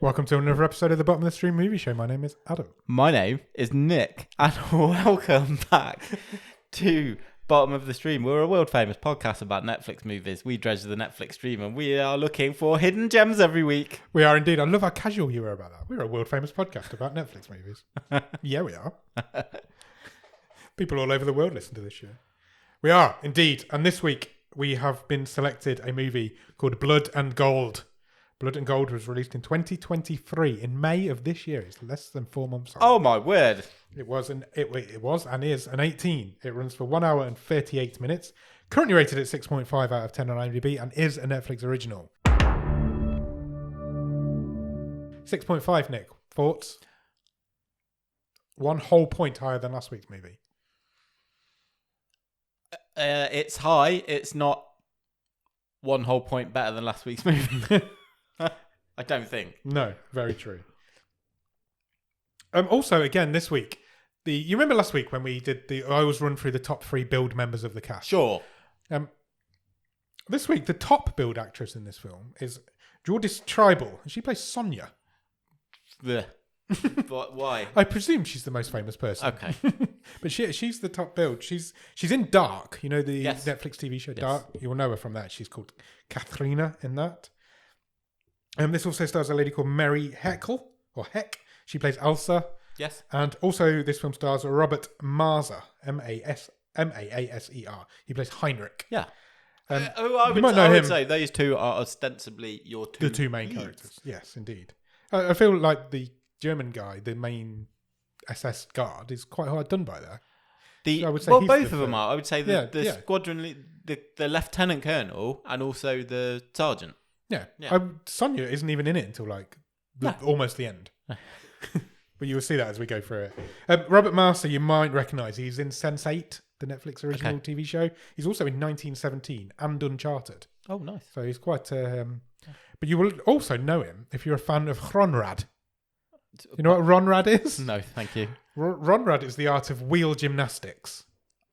Welcome to another episode of the Bottom of the Stream Movie Show. My name is Adam. My name is Nick, and welcome back to Bottom of the Stream. We're a world famous podcast about Netflix movies. We dredge the Netflix stream, and we are looking for hidden gems every week. We are indeed. I love how casual you were about that. We're a world famous podcast about Netflix movies. Yeah, we are. People all over the world listen to this show. We are indeed. And this week we have been selected a movie called Blood and Gold. Blood and Gold was released in 2023 in May of this year. It's less than 4 months old. Oh my word! It was and is an 18. It runs for 1 hour and 38 minutes. Currently rated at 6.5 out of 10 on IMDb and is a Netflix original. 6.5, Nick. Thoughts? 1 whole point higher than last week's movie. It's high. It's not 1 whole point better than last week's movie. I don't think. No, very true. Also, again, this week, you remember last week when we did I always run through the top 3 billed members of the cast. Sure. This week, the top billed actress in this film is Jordis Tribal. She plays Sonia. But why? I presume she's the most famous person. Okay. But she's the top billed. She's in Dark. You know the Yes. Netflix TV show Yes. Dark? You'll know her from that. She's called Katharina in that. This also stars a lady called Marie Hacke, or Heck. She plays Elsa. Yes. And also this film stars Robert Maaser, Maaser. He plays Heinrich. Yeah. I I would say those two are ostensibly the two main leads. characters. Yes, indeed. I feel like the German guy, the main SS guard, is quite hard done by there. I would say he's both the of them third. are. I would say the Yeah. squadron, the lieutenant colonel, and also the sergeant. Yeah. Yeah. Sonia isn't even in it until almost the end. But you will see that as we go through it. Robert Maaser, you might recognise. He's in Sense8, the Netflix original TV show. He's also in 1917 and Uncharted. Oh, nice. So he's quite... but you will also know him if you're a fan of Ronrad. You know what Ronrad is? No, thank you. Ronrad is the art of wheel gymnastics.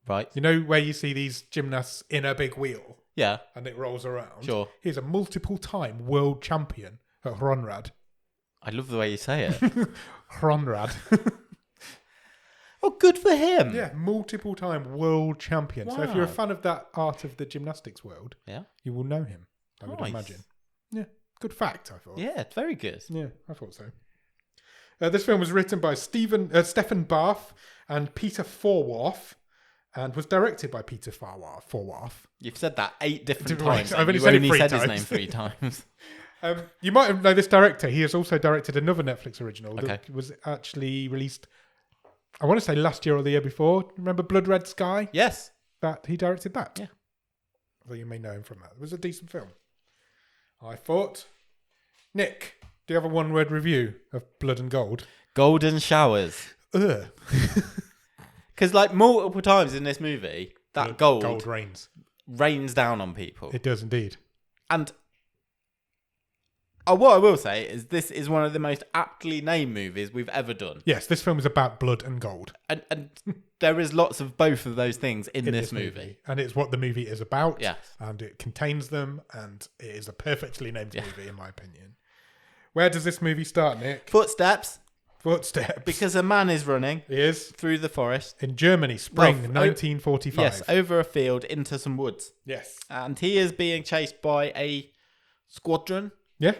Right. You know where you see these gymnasts in a big wheel? Yeah. And it rolls around? Sure. He's a multiple-time world champion at Ronrad. I love the way you say it. Ronrad. Oh, good for him. Yeah, multiple-time world champion. Wow. So if you're a fan of that art of the gymnastics world, Yeah. you will know him, I would Nice. imagine. Yeah, good fact, I thought. Yeah, it's very good. Yeah, I thought so. This film was written by Stephen Barth and Peter Thorworth and was directed by Peter Thorworth. You've said that 8 different Right, times. I've and only you said it only 3 said his times. name 3 times. You might know this director. He has also directed another Netflix original Okay. that was actually released, I want to say last year or the year before. Remember Blood Red Sky? Yes. That he directed that. Yeah. So you may know him from that. It was a decent film, I thought. Nick, do you have a 1-word review of Blood and Gold? Golden showers. Ugh. Because multiple times in this movie, that gold rains. rains down on people. It does indeed. And what I will say is this is one of the most aptly named movies we've ever done. Yes, this film is about blood and gold. And there is lots of both of those things in this movie. And it's what the movie is about. Yes. And it contains them. And it is a perfectly named movie, in my opinion. Where does this movie start, Nick? Footsteps. Because a man is running he is through the forest. in Germany, spring 1945. Yes, over a field into some woods. Yes. And he is being chased by a squadron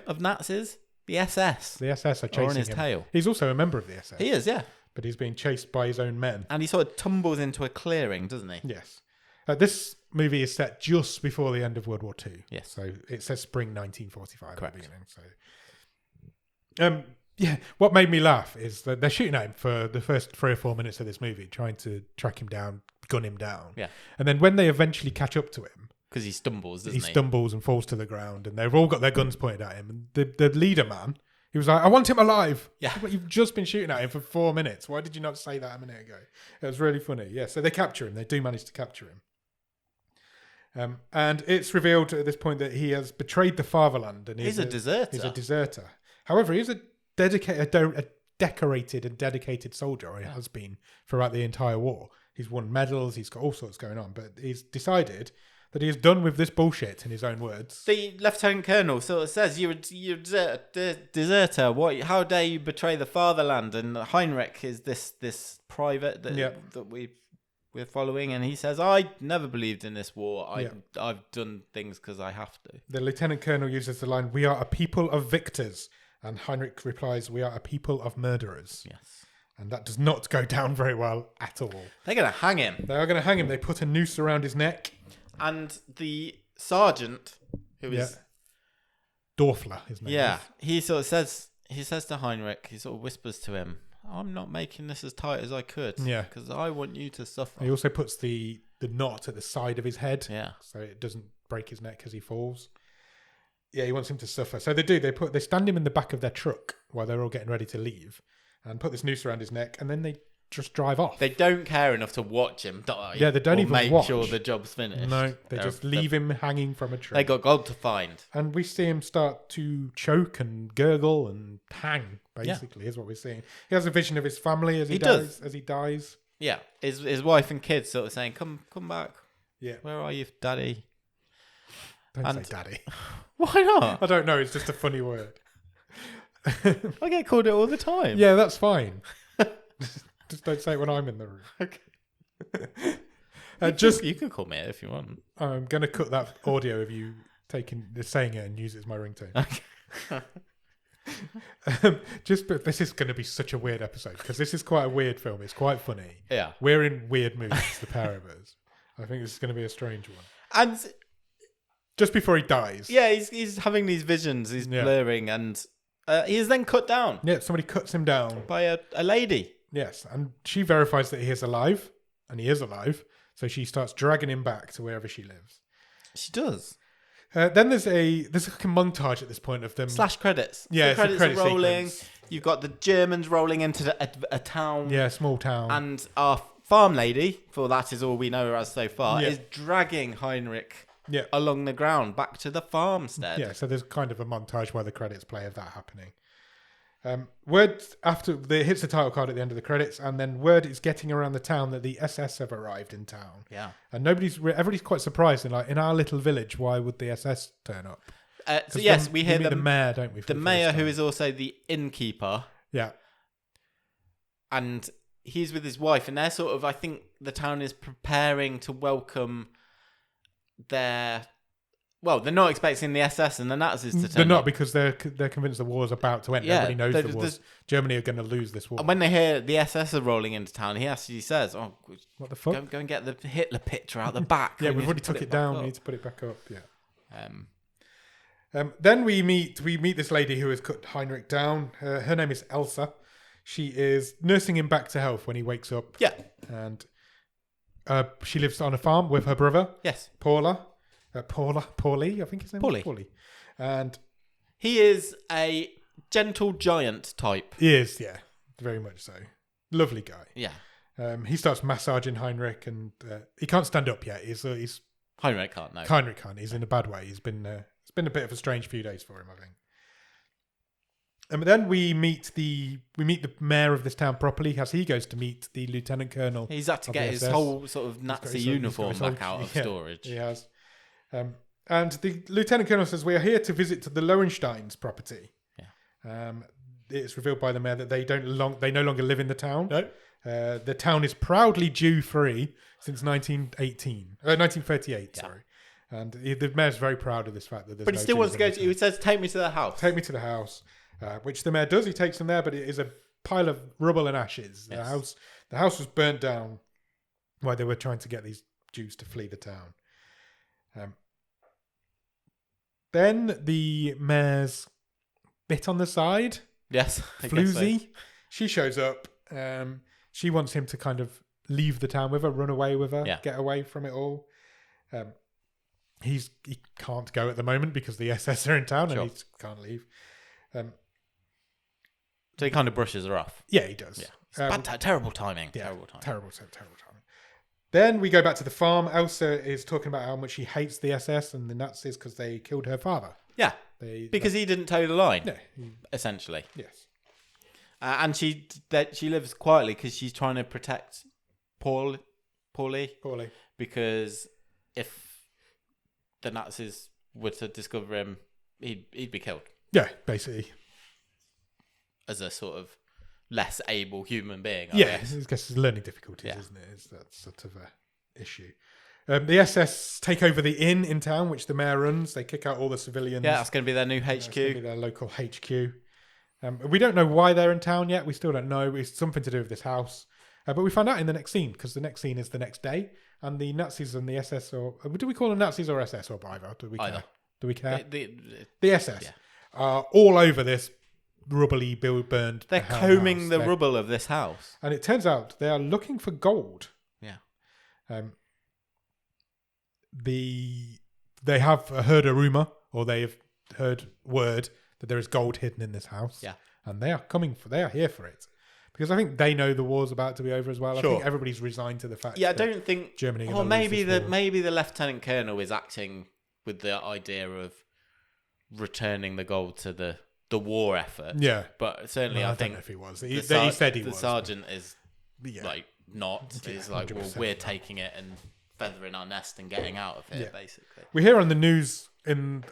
of Nazis. The SS. The SS are chasing on his him. tail. He's also a member of the SS. He is, yeah. But he's being chased by his own men. And he sort of tumbles into a clearing, doesn't he? Yes. This movie is set just before the end of World War II. Yes. So it says spring 1945 Correct. at the beginning. So, what made me laugh is that they're shooting at him for the first 3 or 4 minutes of this movie, trying to track him down, gun him down. Yeah. And then when they eventually catch up to him, Because he stumbles, doesn't he? he stumbles and falls to the ground, and they've all got their guns pointed at him. And the leader man, he was like, "I want him alive." Yeah. But you've just been shooting at him for 4 minutes. Why did you not say that a minute ago? It was really funny. Yeah. So they capture him. They do manage to capture him. And it's revealed at this point that he has betrayed the fatherland, and He's a deserter. He's a deserter. However, he's a decorated and dedicated soldier, or he has been throughout the entire war. He's won medals. He's got all sorts going on, but he's decided that he is done with this bullshit, in his own words. The Lieutenant Colonel sort of says, you're a deserter. What? How dare you betray the fatherland? And Heinrich is this private that we're following, and he says, I never believed in this war. I've done things because I have to. The Lieutenant Colonel uses the line, "We are a people of victors," and Heinrich replies, "We are a people of murderers." Yes. And that does not go down very well at all. They're going to hang him. They are going to hang him. They put a noose around his neck. And the sergeant, who is... Dorfler, his name is. He sort of says to Heinrich, he sort of whispers to him, I'm not making this as tight as I could. Yeah. Because I want you to suffer. He also puts the knot at the side of his head. Yeah. So it doesn't break his neck as he falls. Yeah, he wants him to suffer. So they do. They stand him in the back of their truck while they're all getting ready to leave and put this noose around his neck, and then they just drive off. They don't care enough to watch him die. Yeah, they don't even make watch. sure the job's finished. No, they just leave him hanging from a tree. They got gold to find. And we see him start to choke and gurgle and hang, basically, is what we're seeing. He has a vision of his family as he dies. Yeah, his wife and kids sort of saying, come back. Yeah. Where are you, Daddy? Don't say daddy. Why not? I don't know, it's just a funny word. I get called it all the time. Yeah, that's fine. Just don't say it when I'm in the room. Okay. You can call me it if you want. I'm going to cut that audio of you saying it and use it as my ringtone. Okay. But this is going to be such a weird episode because this is quite a weird film. It's quite funny. Yeah. We're in weird moods, the pair of us. I think this is going to be a strange one. And just before he dies. Yeah, he's having these visions. He's blurring, and he is then cut down. Yeah, somebody cuts him down by a lady. Yes, and she verifies that he is alive, and he is alive. So she starts dragging him back to wherever she lives. She does. Then there's like a montage at this point of them slash credits. Yeah, the credits are rolling. Sequence. You've got the Germans rolling into a town. Yeah, small town. And our farm lady, for that is all we know her as so far, is dragging Heinrich along the ground back to the farmstead. Yeah, so there's kind of a montage while the credits play of that happening. Word after it hits the title card at the end of the credits, and then word is getting around the town that the SS have arrived in town. Yeah, and everybody's quite surprised. And like, in our little village, why would the SS turn up? So yes, we hear the mayor, don't we? The mayor, who is also the innkeeper. Yeah, and he's with his wife, and they're sort of. I think the town is preparing to welcome their. Well, they're not expecting the SS and the Nazis to turn up. They're not, because they're convinced the war's about to end. Yeah, everybody knows the war. Germany are going to lose this war. And when they hear the SS are rolling into town, he actually says, "Oh, what the fuck? Go and get the Hitler picture out the back." Yeah, we've already took it down. We need to put it back up. Yeah. Then we meet this lady who has cut Heinrich down. Her name is Elsa. She is nursing him back to health when he wakes up. Yeah. And she lives on a farm with her brother. Yes. Paulie, I think his name is Paulie. And he is a gentle giant type. He is, yeah. Very much so. Lovely guy. Yeah. He starts massaging Heinrich, and he can't stand up yet. He's Heinrich can't, no. Heinrich can't. He's in a bad way. It's been a bit of a strange few days for him, I think. And then we meet the mayor of this town properly as he goes to meet the lieutenant colonel. He's had to get his whole sort of Nazi uniform back out of storage. He has. And the lieutenant colonel says, "We are here to visit the Lowensteins' property." Yeah. It's revealed by the mayor that they no longer live in the town. No. The town is proudly Jew-free since 1938. Yeah. Sorry. And the mayor's very proud of this fact that there's But he still wants to go. He says, "Take me to the house." Take me to the house, which the mayor does. He takes them there, but it is a pile of rubble and ashes. Yes. The house was burnt down while they were trying to get these Jews to flee the town. Then the mayor's bit on the side. Yes, Floozy. So. She shows up. She wants him to kind of leave the town with her, run away with her, get away from it all. He can't go at the moment because the SS are in town and he can't leave. So he kind of brushes her off. Yeah, he does. Yeah. Terrible timing. Yeah, terrible timing. Terrible timing. Then we go back to the farm. Elsa is talking about how much she hates the SS and the Nazis because they killed her father. Yeah, because he didn't toe the line. Yeah, essentially. Yes. And she lives quietly because she's trying to protect Paulie. Because if the Nazis were to discover him, he'd be killed Yeah, basically. as a sort of less able human being. I Yeah, guess. I guess it's learning difficulties, Yeah. isn't it? It's that sort of a issue. The SS take over the inn in town, which the mayor runs. They kick out all the civilians. Yeah, that's going to be their new HQ. It's going to be their local HQ. We don't know why they're in town yet. We still don't know. It's something to do with this house. But we find out in the next scene, because the next scene is the next day. And the Nazis and the SS, or do we call them Nazis or SS or either? Do we care? Either. Do we care? The SS are all over this rubbly, burned. They're combing the rubble of this house. And it turns out they are looking for gold. Yeah. They have heard a rumor, or they have heard word that there is gold hidden in this house. Yeah. And they are here for it. Because I think they know the war's about to be over as well. Sure. I think everybody's resigned to the fact. Yeah, I that don't think Germany. Or maybe the lieutenant colonel is acting with the idea of returning the gold to the war effort. Yeah, but certainly I I think don't know if he was. He said he was. The sergeant is Yeah. like not. Yeah, He's like, well, 100% we're not. taking it and feathering our nest and getting out of here, Yeah. basically. We hear on the news in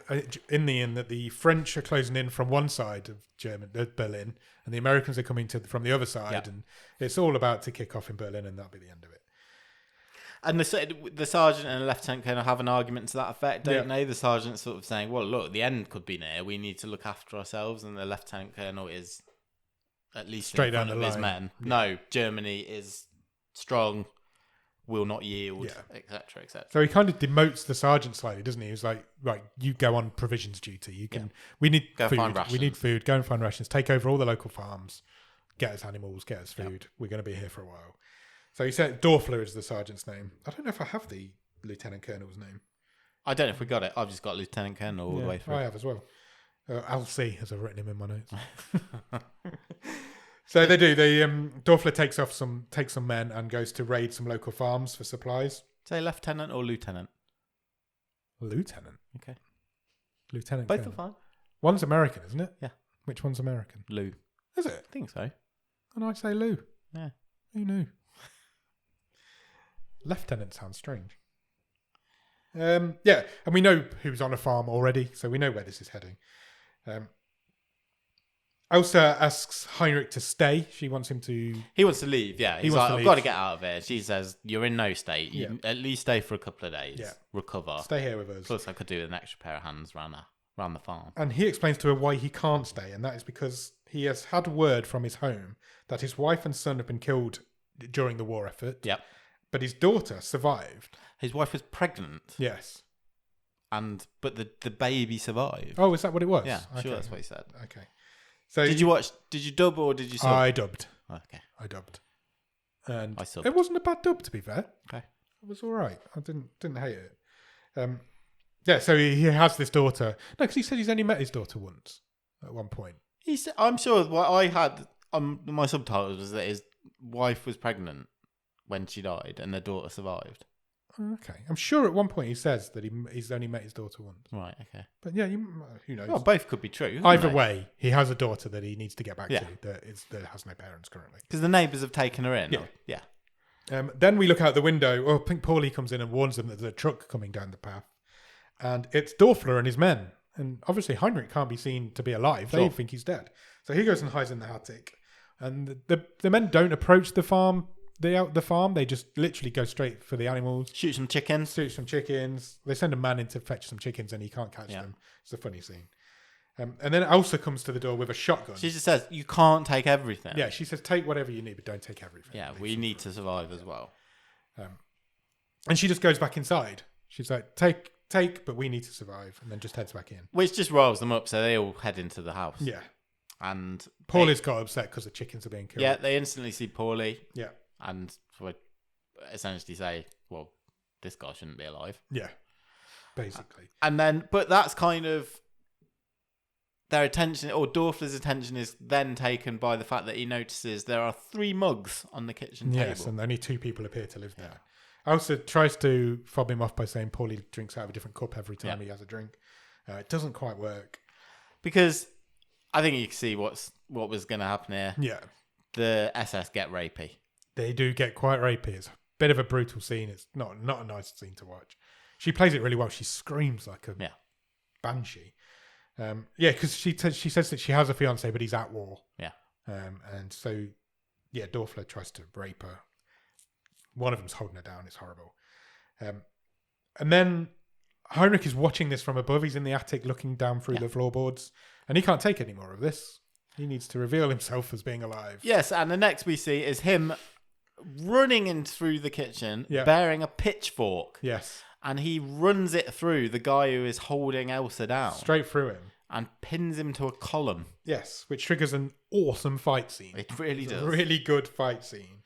the end that the French are closing in from one side of Berlin, and the Americans are coming from the other side, and it's all about to kick off in Berlin, and that'll be the end of it. And the sergeant and the lieutenant colonel have an argument to that effect, don't they? The sergeant's sort of saying, well, look, the end could be near. We need to look after ourselves. And the lieutenant colonel is at least Straight in front down of the his line. men. No, Germany is strong, will not yield, Yeah. etc., etc. So he kind of demotes the sergeant slightly, doesn't he? He's like, right, you go on provisions duty. You can. We need Go food. find rations. We need food. Go and find rations. Take over all the local farms. Get us animals. Get us food. We're going to be here for a while. So he said Dorfler is the sergeant's name. I don't know if I have the lieutenant colonel's name. I don't know if we got it. I've just got lieutenant colonel all the way through. I have as well. I'll see, as I've written him in my notes. So they do. Dorfler takes some men and goes to raid some local farms for supplies. Say lieutenant or lieutenant. Lieutenant. Okay. Lieutenant. Both colonel. are fine. One's American, isn't it? Yeah. Which one's American? Lou. Is it? I think so. And I say Lou. Yeah. Who knew? Lieutenant sounds strange. And we know who's on a farm already, so we know where this is heading. Elsa asks Heinrich to stay. She wants him to. He wants to leave, yeah. He's wants like, to I've leave. got to get out of here. She says, you're in no state. You Yeah. at least stay for a couple of days. Yeah. Recover. Stay here with us. Plus, I could do with an extra pair of hands around the farm. And he explains to her why he can't stay, and that is because he has had word from his home that his wife and son have been killed during the war effort. Yep. But his daughter survived. His wife was pregnant, Yes. but the baby survived. Oh, is that what it was? Yeah, Okay. sure, that's what he said. Okay. So Did you dub or did you sub? I dubbed. Oh, okay. I dubbed. And I subbed. it wasn't a bad dub, to be fair. Okay. It was all right. I didn't hate it. So he has this daughter. No, because he said he's only met his daughter once at one point. I'm sure what I had on my subtitles was that his wife was pregnant when she died and their daughter survived. Okay. I'm sure at one point he says that he's only met his daughter once. Right, okay. But yeah, who knows? Well, both could be true. Either way, he has a daughter that he needs to get back Yeah. to that has no parents currently. Because the neighbours have taken her in. Yeah. Yeah. Then we look out the window. Oh, I think Paulie comes in and warns them that there's a truck coming down the path. And it's Dorfler and his men. And obviously Heinrich can't be seen to be alive. They Sure. think he's dead. So he goes and hides in the attic. And the men don't approach the farm. The farm. They just literally go straight for the animals. Shoot some chickens. Shoot some chickens. They send a man in to fetch some chickens and he can't catch Yeah. them. It's a funny scene. And then Elsa comes to the door with a shotgun. She just says, you can't take everything. Yeah, she says, take whatever you need, but don't take everything. Yeah, we need to survive as well. And she just goes back inside. She's like, take, but we need to survive. And then just heads back in. Which just rolls them up, so they all head into the house. Yeah. And Paulie's got upset because the chickens are being killed. Yeah, they instantly see Paulie Yeah. and would essentially say, well, this guy shouldn't be alive. Yeah. Basically. And then, but that's kind of their attention, or Dorfler's attention is then taken by the fact that he notices there are 3 mugs on the kitchen Yes, table. and only 2 people appear to live there. Elsa tries to fob him off by saying Paulie drinks out of a different cup every time he has a drink. It doesn't quite work. Because I think you can see what was going to happen here. Yeah. The SS get rapey. They do get quite rapey. It's a bit of a brutal scene. It's not a nice scene to watch. She plays it really well. She screams like a banshee. Because she says that she has a fiance, but he's at war. Yeah. And so, Dorfler tries to rape her. One of them's holding her down. It's horrible. And then Heinrich is watching this from above. He's in the attic looking down through the floorboards. And he can't take any more of this. He needs to reveal himself as being alive. Yes, and the next we see is him running in through the kitchen, bearing a pitchfork. Yes. And he runs it through the guy who is holding Elsa down. Straight through him. And pins him to a column. Yes, which triggers an awesome fight scene. It really does. A really good fight scene.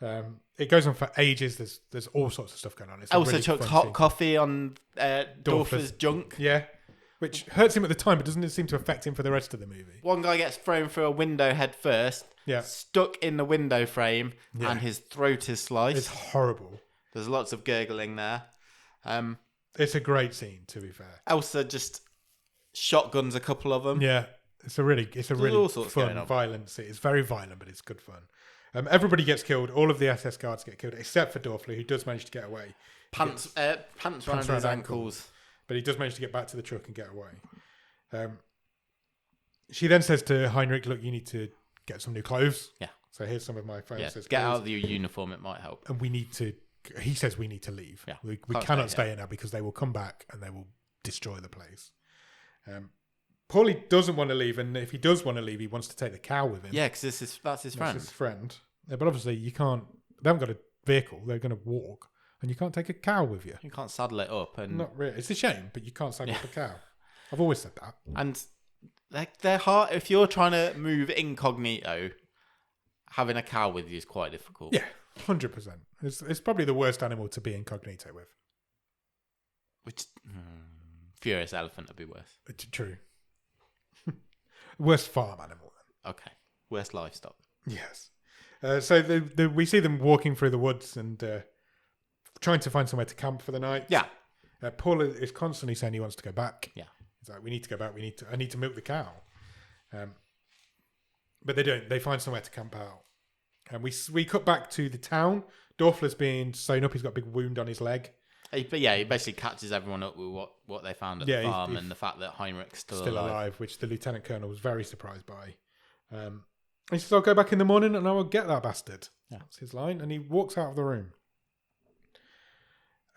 It goes on for ages. There's all sorts of stuff going on. It's Elsa really chucks hot coffee on Dorfler's junk. Yeah. Which hurts him at the time, but doesn't seem to affect him for the rest of the movie. One guy gets thrown through a window head first, stuck in the window frame, and his throat is sliced. It's horrible. There's lots of gurgling there. It's a great scene, to be fair. Elsa just shotguns a couple of them. Yeah, it's a really fun, violent scene. It's very violent, but it's good fun. Everybody gets killed. All of the SS guards get killed, except for Dorfler, who does manage to get away. Pants around his ankles. But he does manage to get back to the truck and get away. She then says to Heinrich, look, you need to get some new clothes. Yeah. So here's some of my fiance's clothes. Get out of your uniform, it might help. And he says we need to leave. Yeah. We cannot stay here now because they will come back and they will destroy the place. Paulie doesn't want to leave, and if he does want to leave, he wants to take the cow with him. Yeah, because that's his friend. That's his friend. But obviously you can't, they haven't got a vehicle, they're going to walk. And you can't take a cow with you. You can't saddle it up. And not really. It's a shame, but you can't saddle up a cow. I've always said that. And they're hard. If you're trying to move incognito, having a cow with you is quite difficult. Yeah, 100%. It's probably the worst animal to be incognito with. Which furious elephant would be worse. True. Worst farm animal then. Okay. Worst livestock. Yes. So we see them walking through the woods and trying to find somewhere to camp for the night. Yeah. Paul is constantly saying he wants to go back. Yeah. He's like, we need to go back. I need to milk the cow. But they don't. They find somewhere to camp out. And we cut back to the town. Dorfler's being sewn up. He's got a big wound on his leg. He basically catches everyone up with what they found at the farm and the fact that Heinrich's still alive, which the lieutenant colonel was very surprised by. He says, I'll go back in the morning and I will get that bastard. Yeah. That's his line. And he walks out of the room.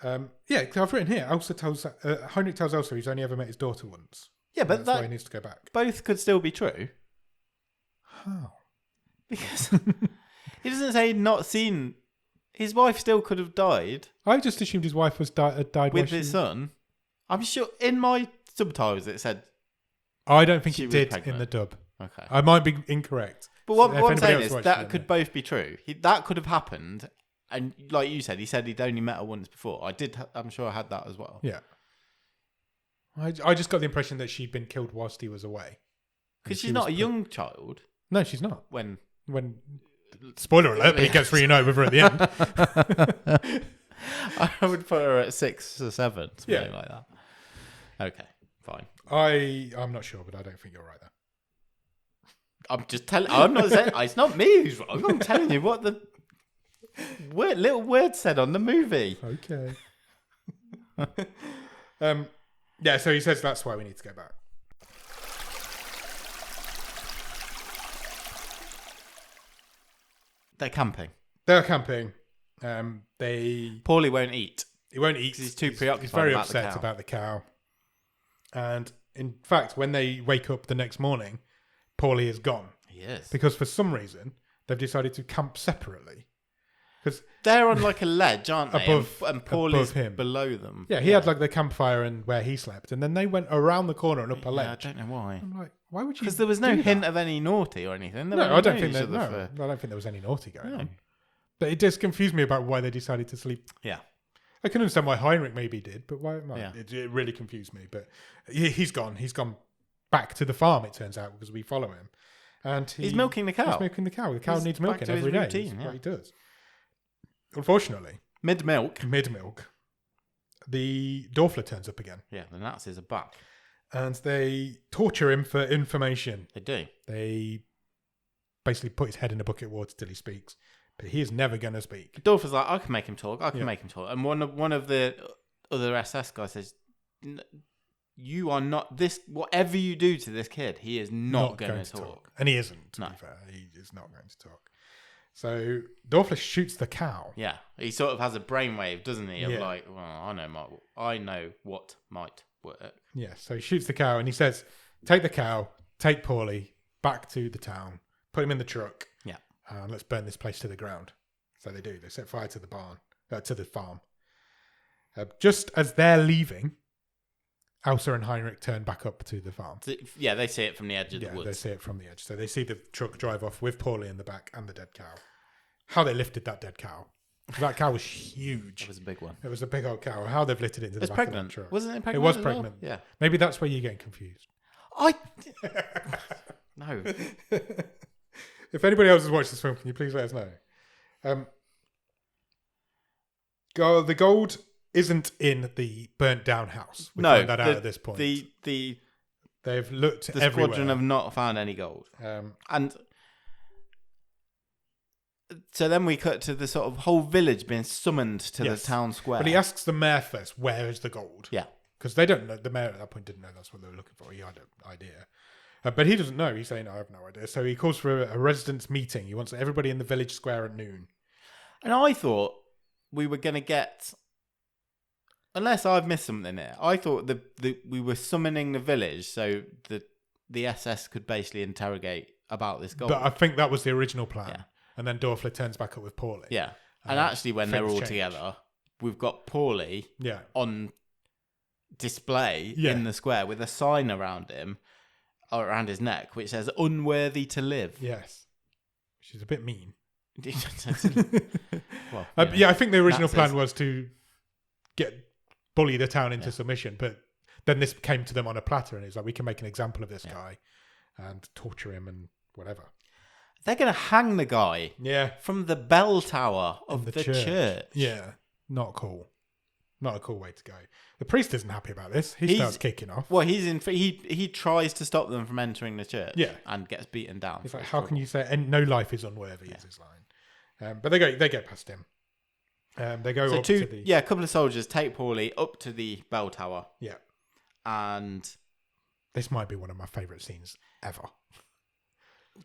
I've written here. Heinrich tells Elsa he's only ever met his daughter once. Yeah, but that's why he needs to go back. Both could still be true. How? Because he doesn't say not seen. His wife still could have died. I just assumed his wife was died with his son. I'm sure in my subtitles it said. I don't think it did in the dub. Okay, I might be incorrect. But what I'm saying is that could both be true. That could have happened. And like you said, he said he'd only met her once before. I'm sure I had that as well. Yeah. I just got the impression that she'd been killed whilst he was away. Because she's not a young child. No, she's not. When spoiler alert, but he gets reunited with her at the end. I would put her at 6 or 7, something like that. Okay, fine. I'm not sure, but I don't think you're right there. I'm just telling. I'm not saying it's not me who's wrong. I'm telling you what the little word said on the movie. Okay. So he says that's why we need to go back. They're camping. They're camping. Paulie won't eat. He won't eat. He's too preoccupied. He's very upset about the cow. And in fact, when they wake up the next morning, Paulie is gone. He is. Because for some reason, they've decided to camp separately. Because they're on like a ledge, aren't they? And Paulie's him. Below them. Yeah, he had like the campfire and where he slept. And then they went around the corner and up a ledge. I don't know why. I'm like, why would you? Because there was no hint of any naughty or anything. I don't think there was any naughty going on. But it just confused me about why they decided to sleep. Yeah. I can understand why Heinrich maybe did, but why? It really confused me. But he's gone. He's gone back to the farm, it turns out, because we follow him. And he's milking the cow. He's milking the cow. The cow needs milking every day. That's what he does. Unfortunately, mid-milk, the Dorfler turns up again. Yeah, the Nazis are back. And they torture him for information. They do. They basically put his head in a bucket of water till he speaks. But he is never going to speak. Dorfler's like, I can make him talk. I can make him talk. And one of the other SS guy says, "You are not this. Whatever you do to this kid, he is not going to talk." And he isn't. To be fair, he is not going to talk. So Dorfler shoots the cow. Yeah, he sort of has a brainwave, doesn't he? Of like, well, I know what might work. Yeah. So he shoots the cow and he says, "Take the cow, take Paulie back to the town, put him in the truck. Yeah, and let's burn this place to the ground." So they do. They set fire to the barn, to the farm. Just as they're leaving, Elsa and Heinrich turn back up to the farm. Yeah, they see it from the edge of the woods. They see it from the edge. So they see the truck drive off with Paulie in the back and the dead cow. How they lifted that dead cow. That cow was huge. It was a big one. It was a big old cow. How they've lifted it into the back of the truck. Wasn't it pregnant? It was pregnant. Well? Yeah. Maybe that's where you're getting confused. No. If anybody else has watched this film, can you please let us know? The gold isn't in the burnt down house. We find that out at this point. They've looked everywhere. The squadron have not found any gold. And so then we cut to the sort of whole village being summoned to the town square. But he asks the mayor first, where is the gold? Yeah. Because they don't know. The mayor at that point didn't know that's what they were looking for. He had an idea. But he doesn't know. He's saying, I have no idea. So he calls for a residents' meeting. He wants everybody in the village square at noon. And I thought we were going to get... Unless I've missed something there. I thought we were summoning the village so the SS could basically interrogate about this gold. But I think that was the original plan. Yeah. And then Dorfler turns back up with Paulie. Yeah. And actually when they're all together, we've got Paulie on display in the square with a sign around him, or around his neck, which says unworthy to live. Yes. Which is a bit mean. Well, I think the original plan was to bully the town into submission, but then this came to them on a platter, and it's like, we can make an example of this guy and torture him and whatever. They're going to hang the guy from the bell tower of the church. Yeah, not cool. Not a cool way to go. The priest isn't happy about this. He starts kicking off. Well, he tries to stop them from entering the church and gets beaten down. It's like, how can you say, and no life is unworthy, is his line. But they get past him. They go up to the... Yeah, a couple of soldiers take Paulie up to the bell tower. Yeah. And... This might be one of my favourite scenes ever.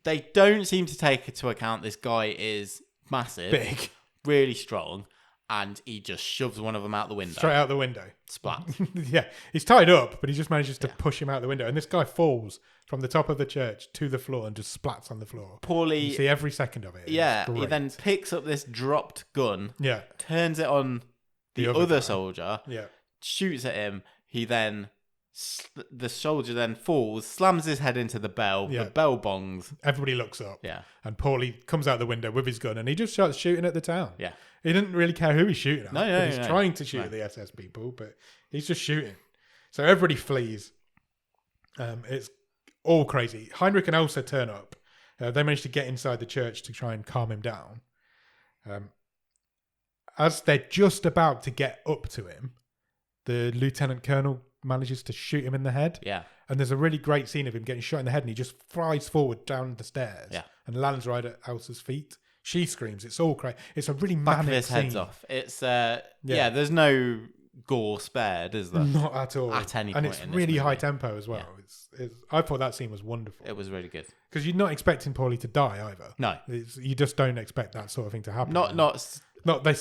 They don't seem to take into account this guy is massive. Big. Really strong. And he just shoves one of them out the window. Straight out the window. Splat. Yeah. He's tied up, but he just manages to push him out the window. And this guy falls from the top of the church to the floor and just splats on the floor. Paulie... You see every second of it. Yeah. He then picks up this dropped gun. Yeah. Turns it on the other soldier. Yeah. Shoots at him. He then... The soldier then falls, slams his head into the bell. The bell bongs. Everybody looks up. Yeah. And Paulie comes out the window with his gun and he just starts shooting at the town. Yeah. He didn't really care who he's shooting at. No. He's trying to shoot at the SS people, but he's just shooting. So everybody flees. It's all crazy. Heinrich and Elsa turn up. They manage to get inside the church to try and calm him down. As they're just about to get up to him, the lieutenant colonel manages to shoot him in the head. Yeah. And there's a really great scene of him getting shot in the head and he just flies forward down the stairs and lands right at Elsa's feet. She screams. It's all crazy. It's a really manic scene. Back of his head's off. It's, there's no gore spared, is there? Not at all. At any point. And it's really high tempo as well. Yeah. I thought that scene was wonderful. It was really good. Because you're not expecting Paulie to die either. No. You just don't expect that sort of thing to happen. Not this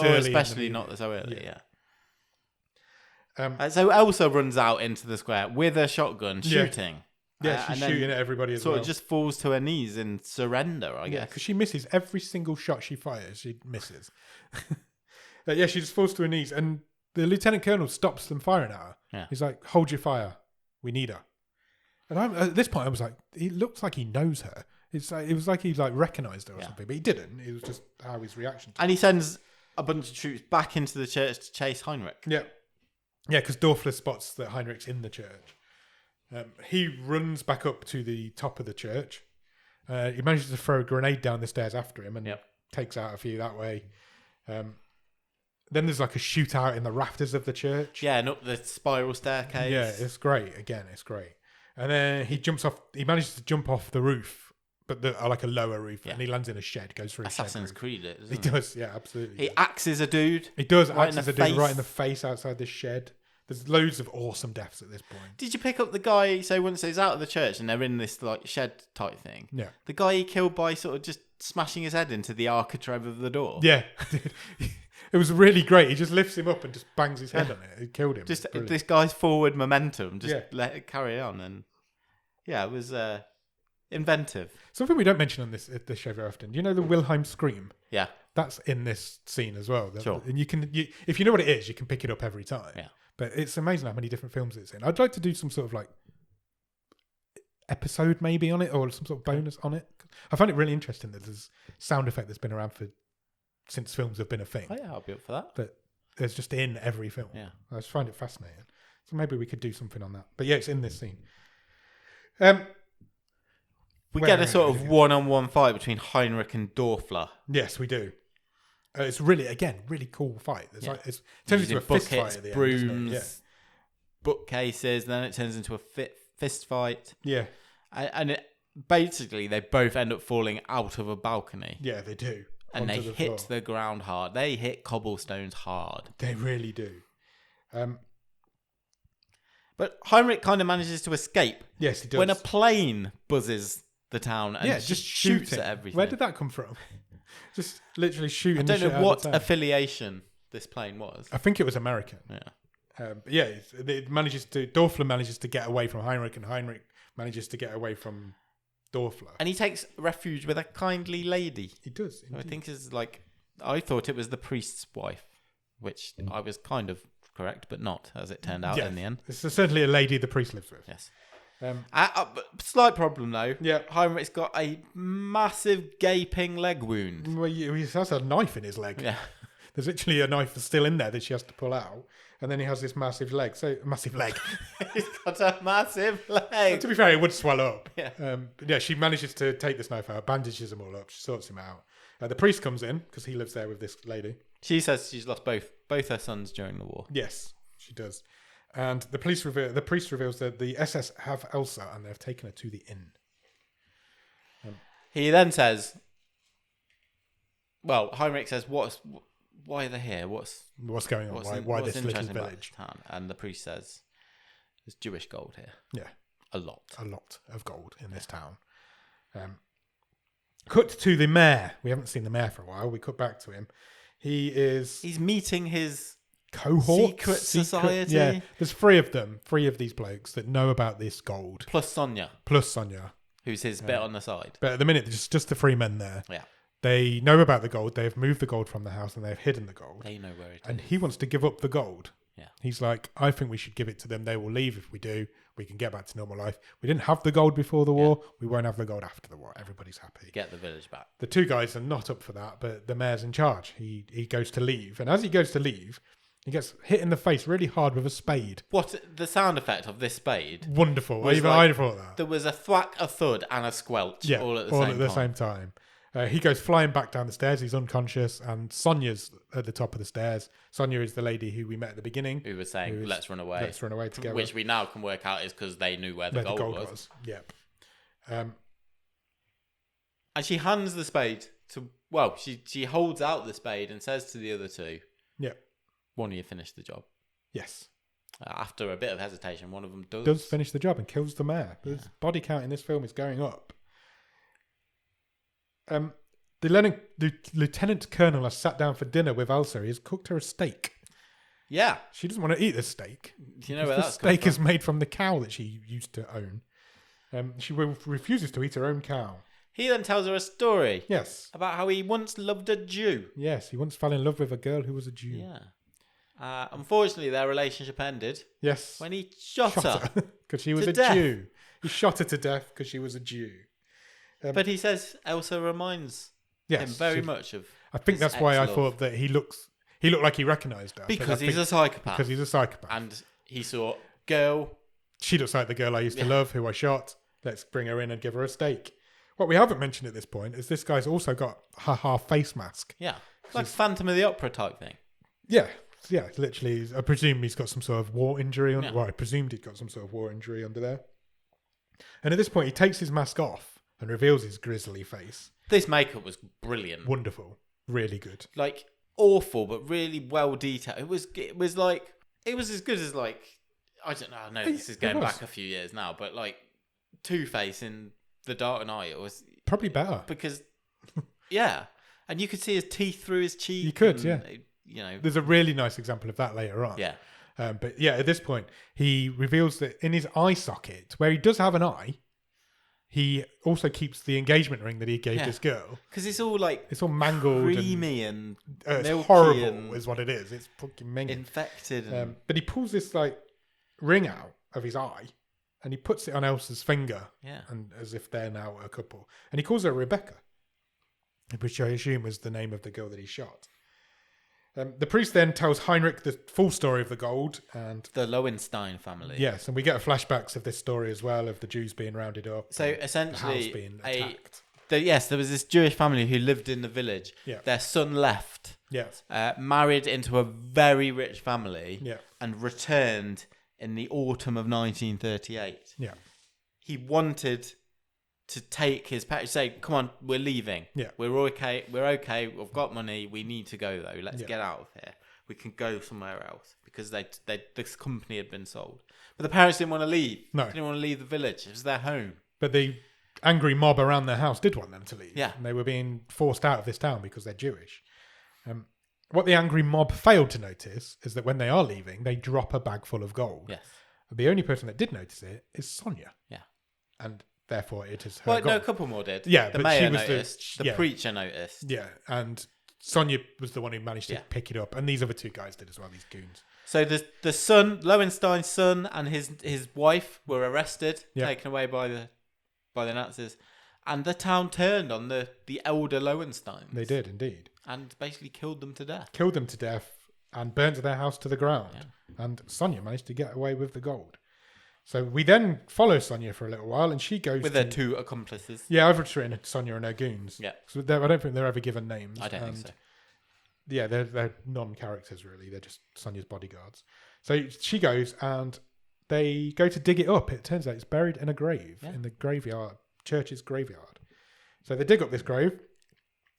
early. Especially not so early, yeah. So Elsa runs out into the square with a shotgun, shooting. Yeah, she's shooting at everybody as well. Sort of just falls to her knees in surrender, I guess. Because she misses every single shot she fires. She misses. She just falls to her knees. And the lieutenant colonel stops them firing at her. Yeah. He's like, hold your fire. We need her. And at this point, I was like, he looks like he knows her. It was like he recognised her or something. But he didn't. It was just how his reaction to And he sends a bunch of troops back into the church to chase Heinrich. Yeah. Yeah, because Dorfler spots that Heinrich's in the church. He runs back up to the top of the church. He manages to throw a grenade down the stairs after him and takes out a few that way. Then there's like a shootout in the rafters of the church. Yeah, and up the spiral staircase. Yeah, it's great. Again, it's great. And then he jumps off. He manages to jump off the roof but like a lower roof, and he lands in a shed, goes through Assassin's a shed Creed it, roof. He does, yeah, absolutely. He axes a dude. He does right axes a dude right in the face outside the shed. There's loads of awesome deaths at this point. Did you pick up the guy? So once he's out of the church and they're in this like shed type thing. Yeah. The guy he killed by sort of just smashing his head into the architrave of the door. Yeah. It was really great. He just lifts him up and just bangs his head on it. It killed him. Just this guy's forward momentum. Just Yeah. let it carry on. And yeah, it was inventive. Something we don't mention on this show very often. Do you know the Wilhelm scream? Yeah. That's in this scene as well. Sure. And if you know what it is, you can pick it up every time. Yeah. But it's amazing how many different films it's in. I'd like to do some sort of like episode maybe on it, or some sort of bonus on it. I find it really interesting that there's sound effect that's been around since films have been a thing. Oh yeah, I'll be up for that. But it's just in every film. Yeah. I just find it fascinating. So maybe we could do something on that. But yeah, it's in this scene. We get a sort of one-on-one fight between Heinrich and Dorfler. Yes, we do. It's really cool fight. It's like it turns into a fist fight at the brooms, end. Yeah. bookcases, then it turns into a fist fight. Yeah. And basically they both end up falling out of a balcony. Yeah, they do. And they hit the ground hard. They hit cobblestones hard. They really do. But Heinrich kind of manages to escape. Yes, he does. When a plane buzzes the town and just shoots shooting at everything. Where did that come from? Just literally shooting. I don't know what affiliation this plane was. I think it was American. Yeah. But yeah, Dorfler manages to get away from Heinrich, and Heinrich manages to get away from Dorfler. And he takes refuge with a kindly lady. He does. I think is like, I thought it was the priest's wife, which I was kind of correct, but not, as it turned out in the end. It's certainly a lady the priest lives with. Yes. Slight problem though. Yeah. Heinrich's got a massive gaping leg wound. Well, he has a knife in his leg. Yeah. There's literally a knife still in there that she has to pull out. And then he has this massive leg. He's got a massive leg. To be fair, it would swell up. Yeah. But yeah, she manages to take this knife out, bandages him all up, she sorts him out. The priest comes in because he lives there with this lady. She says she's lost both her sons during the war. Yes, she does. And the priest reveals that the SS have Elsa and they've taken her to the inn. He then says, well, Heinrich says, why are they here? What's going on? Why this little village? Town? And the priest says, there's Jewish gold here. Yeah. A lot of gold in this town. Cut to the mayor. We haven't seen the mayor for a while. We cut back to him. He's meeting his cohort. Secret society. Yeah. There's three of these blokes that know about this gold. Plus Sonia. Who's his bit on the side. But at the minute, there's just the three men there. Yeah. They know about the gold. They've moved the gold from the house and they've hidden the gold. They know where it is. And he wants to give up the gold. Yeah. He's like, I think we should give it to them. They will leave if we do. We can get back to normal life. We didn't have the gold before the war. We won't have the gold after the war. Everybody's happy. Get the village back. The two guys are not up for that, but the mayor's in charge. He goes to leave. And as he goes to leave, he gets hit in the face really hard with a spade. What the sound effect of this spade? Wonderful. I thought that. There was a thwack, a thud, and a squelch all at the same time. He goes flying back down the stairs. He's unconscious, and Sonia's at the top of the stairs. Sonia is the lady who we met at the beginning. Who was saying, let's run away. Let's run away together. Which we now can work out is because they knew where the gold was. Yep. And she hands the spade to... Well, she holds out the spade and says to the other two... Yep. One of you finish the job. Yes. After a bit of hesitation, one of them does. Does finish the job and kills the mayor. The body count in this film is going up. The lieutenant colonel has sat down for dinner with Elsa. He has cooked her a steak. Yeah. She doesn't want to eat the steak. Do you know where that's the steak is made from the cow that she used to own. She refuses to eat her own cow. He then tells her a story. Yes. About how he once loved a Jew. Yes, he once fell in love with a girl who was a Jew. Yeah. Unfortunately, their relationship ended. Yes. When he shot her. Because she was a Jew. He shot her to death because she was a Jew. But he says Elsa reminds him very much of... I think that's why I thought that he looked like he recognised her. Because he's a psychopath. Because he's a psychopath. And he saw girl... She looks like the girl I used to love, who I shot. Let's bring her in and give her a steak. What we haven't mentioned at this point is this guy's also got a half face mask. Yeah. It's like Phantom of the Opera type thing. Yeah. Yeah, literally. I presume he's got some sort of war injury on. Yeah. Well, I presumed he'd got some sort of war injury under there. And at this point, he takes his mask off and reveals his grisly face. This makeup was brilliant. Wonderful. Really good. Like, awful, but really well detailed. It was as good as, like, I don't know, I know this is going back a few years now, but, like, Two-Face in The Dark Knight, it was... Probably better. Because, yeah. And you could see his teeth through his cheek. You could, yeah. You know. There's a really nice example of that later on. Yeah. But yeah, at this point, he reveals that in his eye socket, where he does have an eye, he also keeps the engagement ring that he gave this girl. Because it's all like... It's all mangled. Creamy and milky. It's horrible and is what it is. It's fucking mangled. Infected. And... but he pulls this like ring out of his eye and he puts it on Elsa's finger. Yeah. And as if they're now a couple. And he calls her Rebecca, which I assume was the name of the girl that he shot. The priest then tells Heinrich the full story of the gold and the Lowenstein family. Yes, and we get flashbacks of this story as well of the Jews being rounded up. So essentially, the house being attacked. There was this Jewish family who lived in the village. Yeah. Their son left. Yes. Married into a very rich family. Yeah. And returned in the autumn of 1938. Yeah. He wanted to take his package, say, "Come on, we're leaving. Yeah. We're okay. We've got money. We need to go though. Let's get out of here. We can go somewhere else," because this company had been sold. But the parents didn't want to leave. No, they didn't want to leave the village. It was their home. But the angry mob around their house did want them to leave. Yeah, and they were being forced out of this town because they're Jewish. What the angry mob failed to notice is that when they are leaving, they drop a bag full of gold. Yes. The only person that did notice it is Sonia. Yeah. And therefore it is her Well, gold. no, a couple more did. Yeah, the but mayor she was noticed. The preacher noticed. Yeah, and Sonia was the one who managed to pick it up. And these other two guys did as well, these goons. So the son, Lowenstein's son, and his wife were arrested, taken away by the Nazis. And the town turned on the elder Lowensteins. They did, indeed. And basically killed them to death. Killed them to death and burnt their house to the ground. Yeah. And Sonia managed to get away with the gold. So we then follow Sonia for a little while and she goes with her two accomplices. Yeah, I've written Sonia and her goons. Yeah. So I don't think they're ever given names. I don't think so. Yeah, they're non-characters really. They're just Sonia's bodyguards. So she goes and they go to dig it up. It turns out it's buried in a grave in the graveyard, church's graveyard. So they dig up this grave,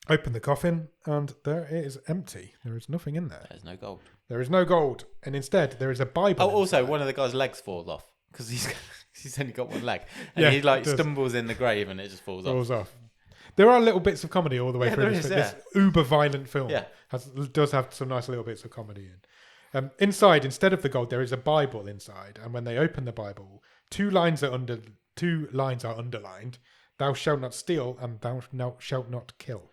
open the coffin, and there it is empty. There is nothing in there. There's no gold. There is no gold. And instead, there is a Bible. Oh, also, one of the guy's legs falls off because he's only got one leg. And he stumbles in the grave and it just falls off. There are little bits of comedy all the way through this uber violent film. Yeah. Does have some nice little bits of comedy in. Inside, instead of the gold, there is a Bible inside. And when they open the Bible, two lines are underlined. Thou shalt not steal and thou shalt not kill.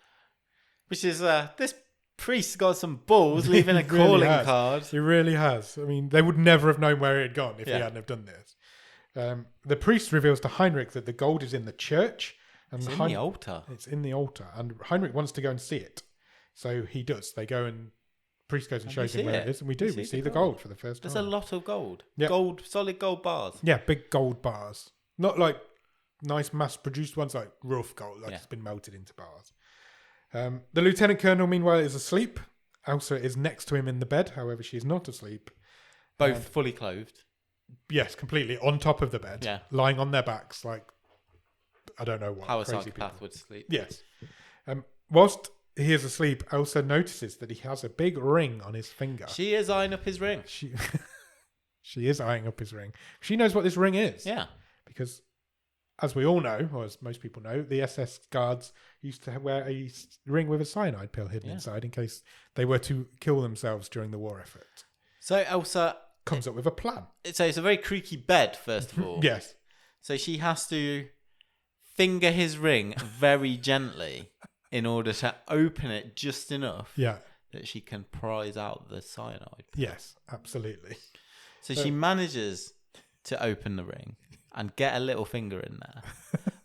Which is, this priest got some balls leaving a calling card. He really has. I mean, they would never have known where it had gone if he hadn't have done this. The priest reveals to Heinrich that the gold is in the church. And it's in the altar. It's in the altar. And Heinrich wants to go and see it. So he does. They go and priest goes and shows him where it is. And we do. We see the gold for the first time. There's a lot of gold. Yep. Gold, solid gold bars. Yeah, big gold bars. Not like nice mass-produced ones, like rough gold, like it's been melted into bars. The lieutenant colonel, meanwhile, is asleep. Elsa is next to him in the bed. However, she is not asleep. Both fully clothed. Yes, completely on top of the bed. Yeah. Lying on their backs, like, I don't know what. How a psychopath would sleep. Yes. Whilst he is asleep, Elsa notices that he has a big ring on his finger. She is eyeing up his ring. She is eyeing up his ring. She knows what this ring is. Yeah. Because, as we all know, or as most people know, the SS guards used to wear a ring with a cyanide pill hidden inside in case they were to kill themselves during the war effort. So Elsa comes up with a plan. So it's a very creaky bed, first of all. Yes. So she has to finger his ring very gently in order to open it just enough that she can prise out the cyanide pill. Yes, absolutely. So she manages to open the ring and get a little finger in there.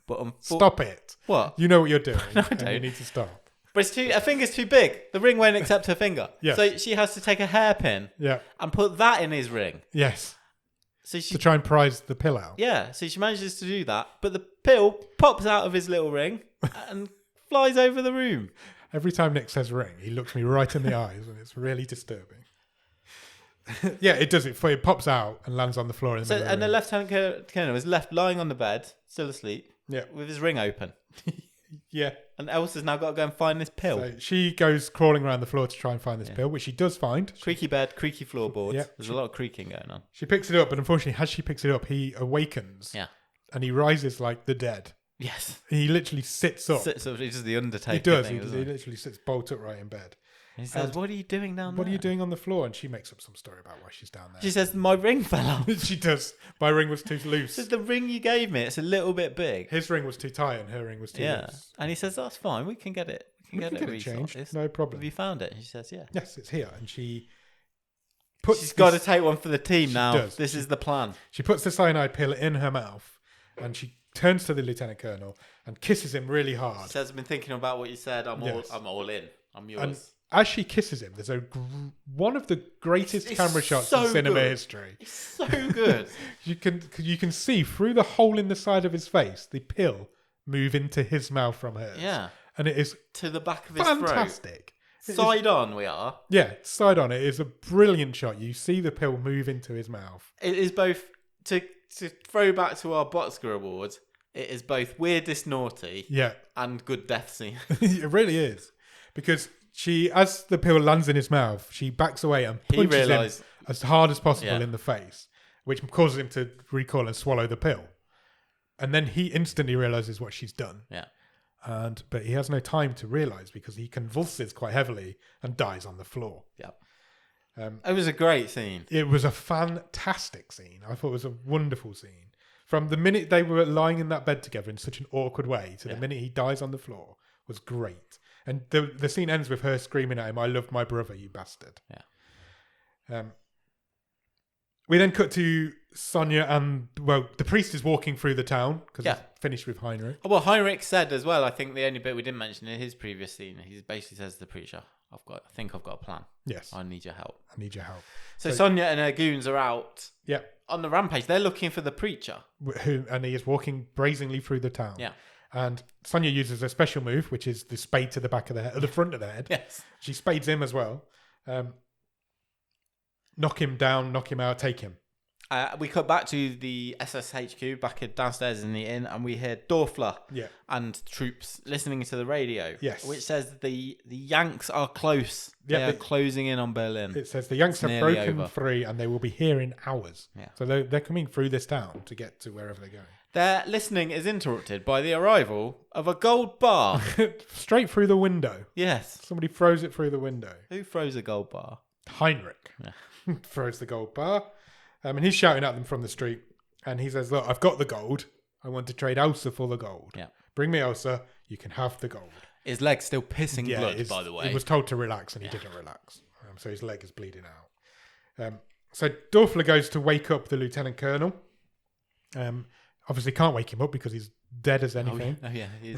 But stop it. What? You know what you're doing. No, I don't. You need to stop. But her finger's too big. The ring won't accept her finger. Yes. So she has to take a hairpin and put that in his ring. Yes. So she, to try and prise the pill out. Yeah, so she manages to do that, but the pill pops out of his little ring and flies over the room. Every time Nick says ring, he looks me right in the eyes and it's really disturbing. Yeah, it does. It pops out and lands on the floor in the middle of the room. And the lieutenant colonel is left lying on the bed, still asleep, with his ring open. Yeah. And Elsa's now got to go and find this pill. So she goes crawling around the floor to try and find this pill, which she does find. Creaky bed, creaky floorboards. Yeah. There's a lot of creaking going on. She picks it up, but unfortunately, as she picks it up, he awakens. Yeah. And he rises like the dead. Yes. He literally sits up. Sits up. He does the Undertaker He does. thing, He literally sits bolt upright in bed. He says, "What are you doing down there? What are you doing on the floor?" And she makes up some story about why she's down there. She says, "My ring fell off." She does. My ring was too loose. Says, "The ring you gave me, it's a little bit big." His ring was too tight and her ring was too loose. And he says, "That's fine. We can get it. We can get it changed. No problem." Have you found it? And she says, "Yeah." Yes, it's here. And she's got to take one for the team now. does. This is the plan. She puts the cyanide pill in her mouth and she turns to the lieutenant colonel and kisses him really hard. She says, "I've been thinking about what you said. I'm all in. I'm yours." And as she kisses him, there's one of the greatest camera shots in cinema history. It's so good. You can see through the hole in the side of his face the pill move into his mouth from hers. Yeah. And it is to the back of his throat. Fantastic. Side on we are. Yeah, side on. It is a brilliant shot. You see the pill move into his mouth. It is both, to throw back to our Boxcar Awards, it is both weirdest naughty and good death scene. It really is. Because as the pill lands in his mouth, she backs away and punches him as hard as possible in the face, which causes him to recoil and swallow the pill. And then he instantly realizes what she's done. Yeah. But he has no time to realise because he convulses quite heavily and dies on the floor. Yeah. It was a great scene. It was a fantastic scene. I thought it was a wonderful scene. From the minute they were lying in that bed together in such an awkward way to the minute he dies on the floor was great. And the scene ends with her screaming at him, "I love my brother, you bastard." Yeah. We then cut to Sonia and, the priest is walking through the town because he's finished with Heinrich. Well, Heinrich said as well, I think the only bit we didn't mention in his previous scene, he basically says to the preacher, I think I've got a plan. Yes. I need your help. I need your help. So Sonia and her goons are out Yep. on the rampage. They're looking for the preacher. And he is walking brazenly through the town. Yeah. And Sonia uses a special move, which is the spade to the back of the head, or the front of the head. Yes. She spades him as well. Knock him down, knock him out, take him. We cut back to the SSHQ back downstairs in the inn, and we hear Dorfler and troops listening to the radio, which says the Yanks are close. They are closing in on Berlin. It says the Yanks have broken free, and they will be here in hours. Yeah. So they're coming through this town to get to wherever they're going. Their listening is interrupted by the arrival of a gold bar. Straight through the window. Yes. Somebody throws it through the window. Who throws a gold bar? Heinrich throws the gold bar. And he's shouting at them from the street. And he says, "Look, I've got the gold. I want to trade Elsa for the gold. Yeah. Bring me Elsa. You can have the gold." His leg's still pissing blood, by the way. He was told to relax and he didn't relax. So his leg is bleeding out. So Dorfler goes to wake up the lieutenant colonel. Obviously can't wake him up because he's dead as anything.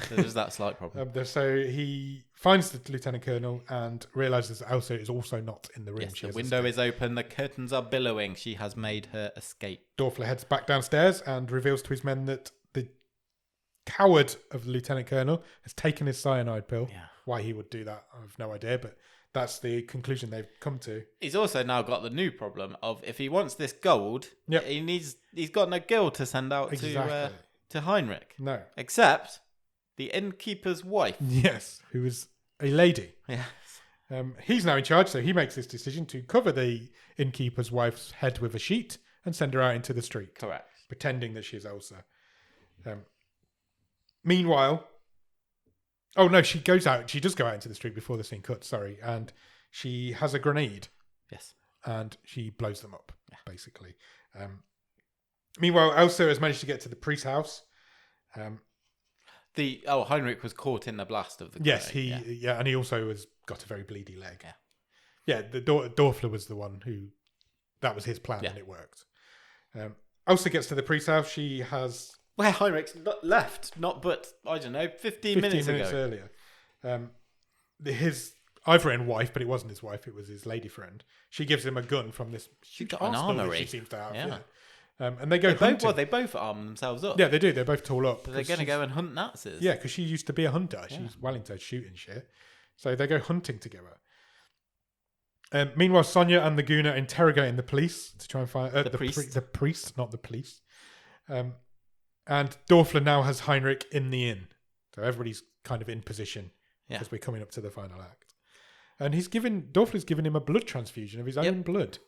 There's that slight problem. So he finds the lieutenant colonel and realises that Elsa is also not in the room. Yes, the window is open, the curtains are billowing. She has made her escape. Dorfler heads back downstairs and reveals to his men that the coward of the lieutenant colonel has taken his cyanide pill. Yeah. Why he would do that, I have no idea, but that's the conclusion they've come to. He's also now got the new problem of if he wants this gold, he's got no girl to send out to Heinrich. No. Except the innkeeper's wife. Yes, who is a lady. Yes. He's now in charge, so he makes this decision to cover the innkeeper's wife's head with a sheet and send her out into the street. Correct. Pretending that she's Elsa. Meanwhile... Oh, no, she goes out. She does go out into the street before the scene cuts, sorry. And she has a grenade. Yes. And she blows them up, basically. Meanwhile, Elsa has managed to get to the priest's house. Heinrich was caught in the blast of the grenade. Yes, and he also has got a very bleedy leg. Yeah, the Dorfler was the one who... That was his plan and it worked. Elsa gets to the priest's house. She has... Where Heinrich left, 15 minutes earlier. His I've written wife, but it wasn't his wife, it was his lady friend. She gives him a gun from this huge armory that she seems to have. And they go hunting. They both arm themselves up. Yeah, they do. They're both tall up. But they're going to go and hunt Nazis. Yeah, because she used to be a hunter. She's well into shooting shit. So they go hunting together. Meanwhile, Sonia and the goon are interrogating the police to try and find... the priest, not the police. And Dorfler now has Heinrich in the inn. So everybody's kind of in position because we're coming up to the final act. And Dorfler's given him a blood transfusion of his own blood.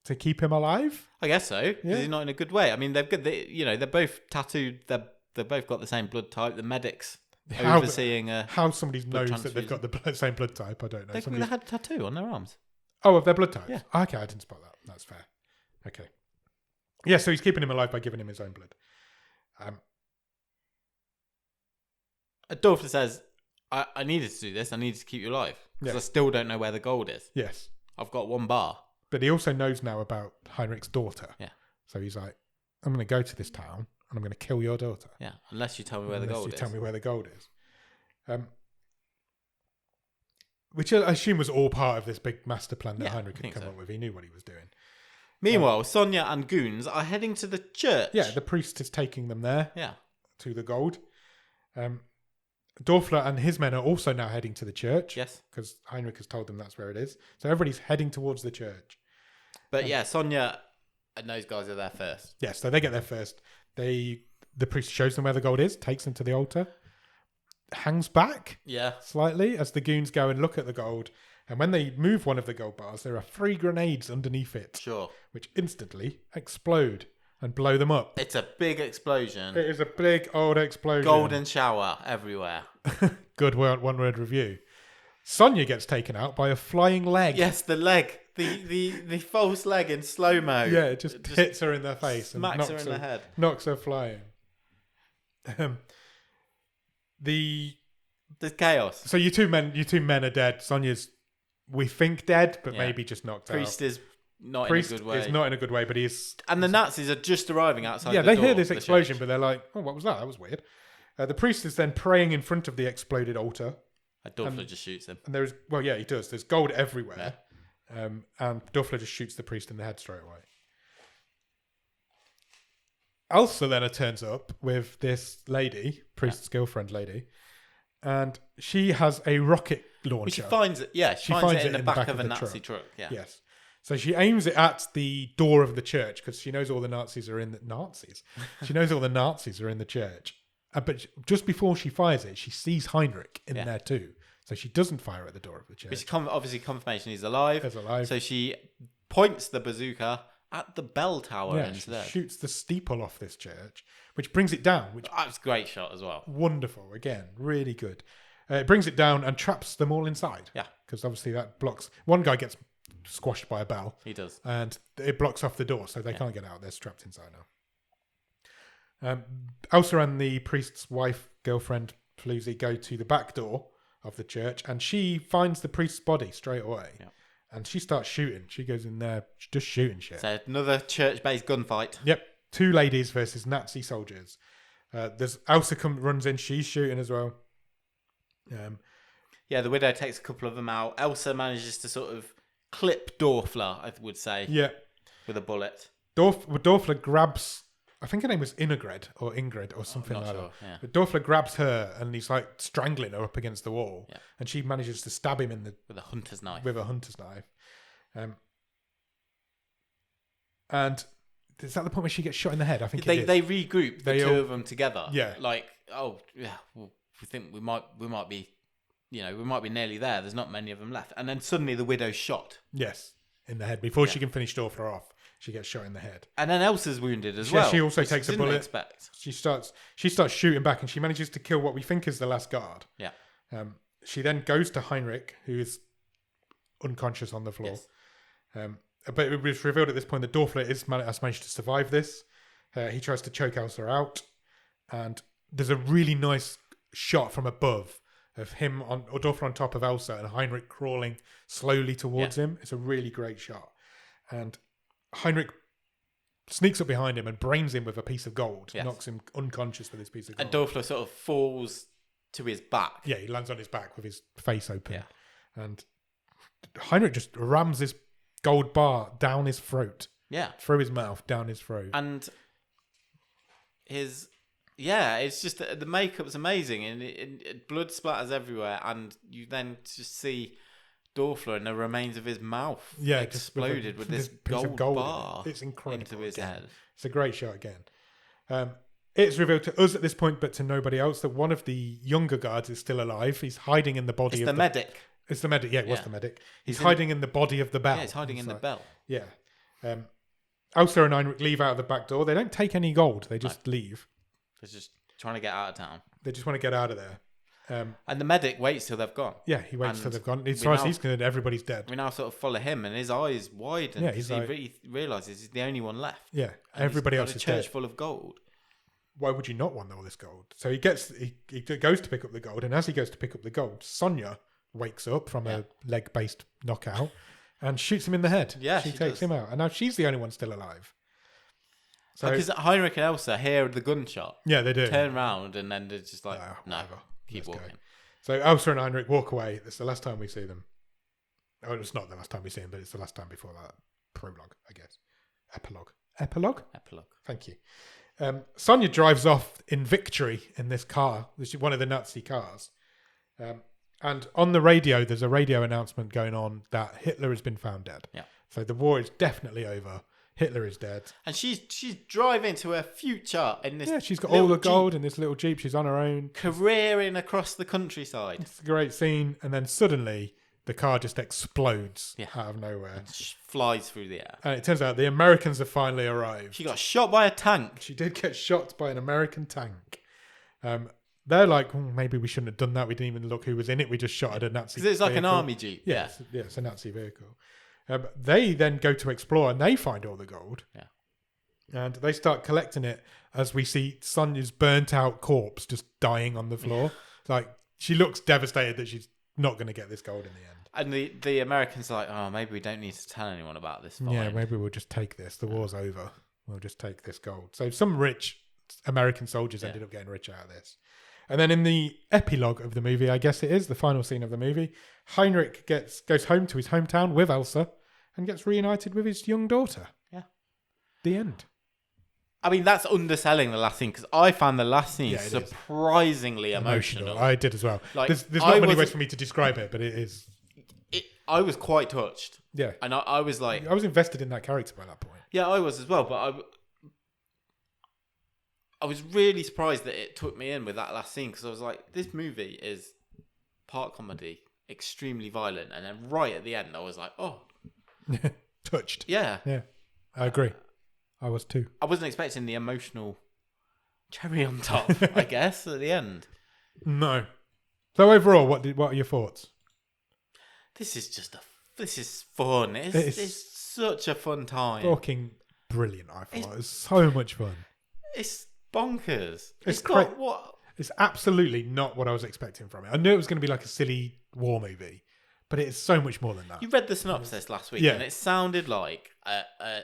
To keep him alive? I guess so. Yeah. He's not in a good way. I mean, they're both tattooed. They've both got the same blood type. The medics overseeing how somebody knows that they've got the same blood type, I don't know. They had a tattoo on their arms. Oh, of their blood types? Yeah. Okay, I didn't spot that. That's fair. Okay. Yeah, so he's keeping him alive by giving him his own blood. Dorfler says, I needed to do this. I needed to keep you alive. Because I still don't know where the gold is. Yes. I've got 1 bar. But he also knows now about Heinrich's daughter. Yeah. So he's like, I'm going to go to this town and I'm going to kill your daughter. Yeah, unless you tell me where the gold is. Tell me where the gold is. Which I assume was all part of this big master plan that Heinrich had come up with. He knew what he was doing. Meanwhile, Sonia and goons are heading to the church. Yeah, the priest is taking them there. Yeah. To the gold. Dorfler and his men are also now heading to the church. Yes. Because Heinrich has told them that's where it is. So everybody's heading towards the church. But Sonia and those guys are there first. Yeah, so they get there first. The priest shows them where the gold is, takes them to the altar, hangs back slightly as the goons go and look at the gold. And when they move one of the gold bars, there are 3 grenades underneath it. Sure. Which instantly explode and blow them up. It's a big explosion. It is a big old explosion. Golden shower everywhere. Good one-word review. Sonia gets taken out by a flying leg. Yes, the leg. The false leg in slow-mo. Yeah, it just hits her in the face. Smacks her in the head. Knocks her flying. There's chaos. So you two men are dead. Sonia's, we think dead, but maybe just knocked out. Priest is not in a good way. Is not in a good way, but he's... And the Nazis are just arriving outside the door. Yeah, they hear this explosion, but they're like, oh, what was that? That was weird. The priest is then praying in front of the exploded altar. Dorfler just shoots him. And there's, he does. There's gold everywhere. Yeah. And Dorfler just shoots the priest in the head straight away. Elsa then turns up with this lady, priest's girlfriend lady, and she has a rocket launcher. She finds it. Yeah, she finds it in the back of a Nazi truck. Yeah. Yes. So she aims it at the door of the church because she knows all the Nazis are in the Nazis. She knows all the Nazis are in the church. But just before she fires it, she sees Heinrich in there too. So she doesn't fire at the door of the church. But obviously confirmation he's alive. He's alive. So she points the bazooka at the bell tower instead. She shoots the steeple off this church, which brings it down. That's a great shot as well. Wonderful. Again, really good. It brings it down and traps them all inside. Yeah. Because obviously that blocks... One guy gets squashed by a bell. He does. And it blocks off the door, so they can't get out. They're strapped inside now. Elsa and the priest's wife, girlfriend, Floozy, go to the back door of the church, and she finds the priest's body straight away. Yeah. And she starts shooting. She goes in there just shooting shit. So another church-based gunfight. Yep. 2 ladies versus Nazi soldiers. There's Elsa runs in. She's shooting as well. The widow takes a couple of them out. Elsa manages to sort of clip Dorfler, I would say. Yeah. With a bullet. Dorfler grabs... I think her name was Ingrid or something like that. Yeah. But Dorfler grabs her and he's like strangling her up against the wall. Yeah. And she manages to stab him with a hunter's knife. And is that the point where she gets shot in the head? I think they regroup the two of them together. Yeah. Like, we think we might be, we might be nearly there. There's not many of them left. And then suddenly the widow's shot. Yes, in the head before she can finish Dorfler off. She gets shot in the head. And then Elsa's wounded as well. She also takes a bullet. Expect. She starts shooting back and she manages to kill what we think is the last guard. Yeah. She then goes to Heinrich, who is unconscious on the floor. Yes. But it was revealed at this point that Dorfler has managed to survive this. He tries to choke Elsa out. And there's a really nice shot from above of him or Dorfler on top of Elsa and Heinrich crawling slowly towards him. It's a really great shot. And Heinrich sneaks up behind him and brains him with a piece of gold. Yes. Knocks him unconscious with this piece of gold. And Dorfler sort of falls to his back. Yeah, he lands on his back with his face open. Yeah. And Heinrich just rams this gold bar down his throat. Yeah. Through his mouth, down his throat. And it's just the makeup's amazing. And it blood splatters everywhere. And you then just see Dorfler and the remains of his mouth exploded with this gold bar it's incredible into his head. It's a great shot again. It's revealed to us at this point, but to nobody else, that one of the younger guards is still alive. He's hiding in the body It's of the medic. It's the medic. Yeah, it was Yeah. the medic. He's hiding in the body of the bell. Yeah, he's hiding in the bell. Yeah. Elsa and Heinrich leave out of the back door. They don't take any gold. They just leave. They're just trying to get out of town. They just want to get out of there. And the medic waits till they've gone. Yeah, he waits And till they've gone. As far as he's concerned, everybody's dead. We now sort of follow him, and his eyes widen because he realizes he's the only one left. Yeah, And everybody else got a is church dead. full of gold. Why would you not want all this gold? So he goes to pick up the gold, and as he goes to pick up the gold, Sonia wakes up from a leg-based knockout and shoots him in the head. Yeah, she takes him out, and now she's the only one still alive. So Because Heinrich and Elsa hear the gunshot, yeah, they do. turn round, and then they're just like, no, whatever. keep Let's walking. go. So Elsa and Heinrich walk away. It's the last time we see them. Oh, it's not the last time we see them, but it's the last time before that prologue, I guess. Epilogue? Thank you. Sonia drives off in victory in this car, which is one of the Nazi cars. And on the radio, there's a radio announcement going on that Hitler has been found dead. Yeah. So the war is definitely over. Hitler is dead. And she's driving to her future in this. Yeah, she's got little all the gold Jeep, in this little Jeep. She's on her own. careering across the countryside. It's a great scene. And then suddenly the car just explodes out of nowhere. She flies through the air. And it turns out the Americans have finally arrived. She got shot by a tank. She did get shot by an American tank. They're like, maybe we shouldn't have done that. We didn't even look who was in it. We just shot at a Nazi Because it's like an vehicle. army Jeep. Yeah, it's a Nazi vehicle. They then go to explore and they find all the gold. Yeah. And they start collecting it as we see Sonia's burnt out corpse just dying on the floor. Like, she looks devastated that she's not going to get this gold in the end. And the Americans are like, oh, maybe we don't need to tell anyone about this find. Yeah, maybe we'll just take this. The war's over. We'll just take this gold. So some rich American soldiers ended up getting rich out of this. And then in the epilogue of the movie, I guess it is, the final scene of the movie, Heinrich goes home to his hometown with Elsa and gets reunited with his young daughter. Yeah. The end. I mean, that's underselling the last scene because I found the last scene surprisingly emotional. I did as well. Like, there's not many ways for me to describe it, but it is. I was quite touched. Yeah. And I was like... I was invested in that character by that point. Yeah, I was as well, but I was really surprised that it took me in with that last scene because I was like, this movie is part comedy, extremely violent, and then right at the end I was like, oh. Touched. Yeah. Yeah, I agree. I was too. I wasn't expecting the emotional cherry on top, I guess, at the end. No. So overall, what are your thoughts? This is fun. It's such a fun time. Fucking brilliant, I thought. It was so much fun. It's bonkers. It's got what? It's absolutely not what I was expecting from it. I knew it was going to be like a silly war movie, but it is so much more than that. You read the synopsis last week, and it sounded like a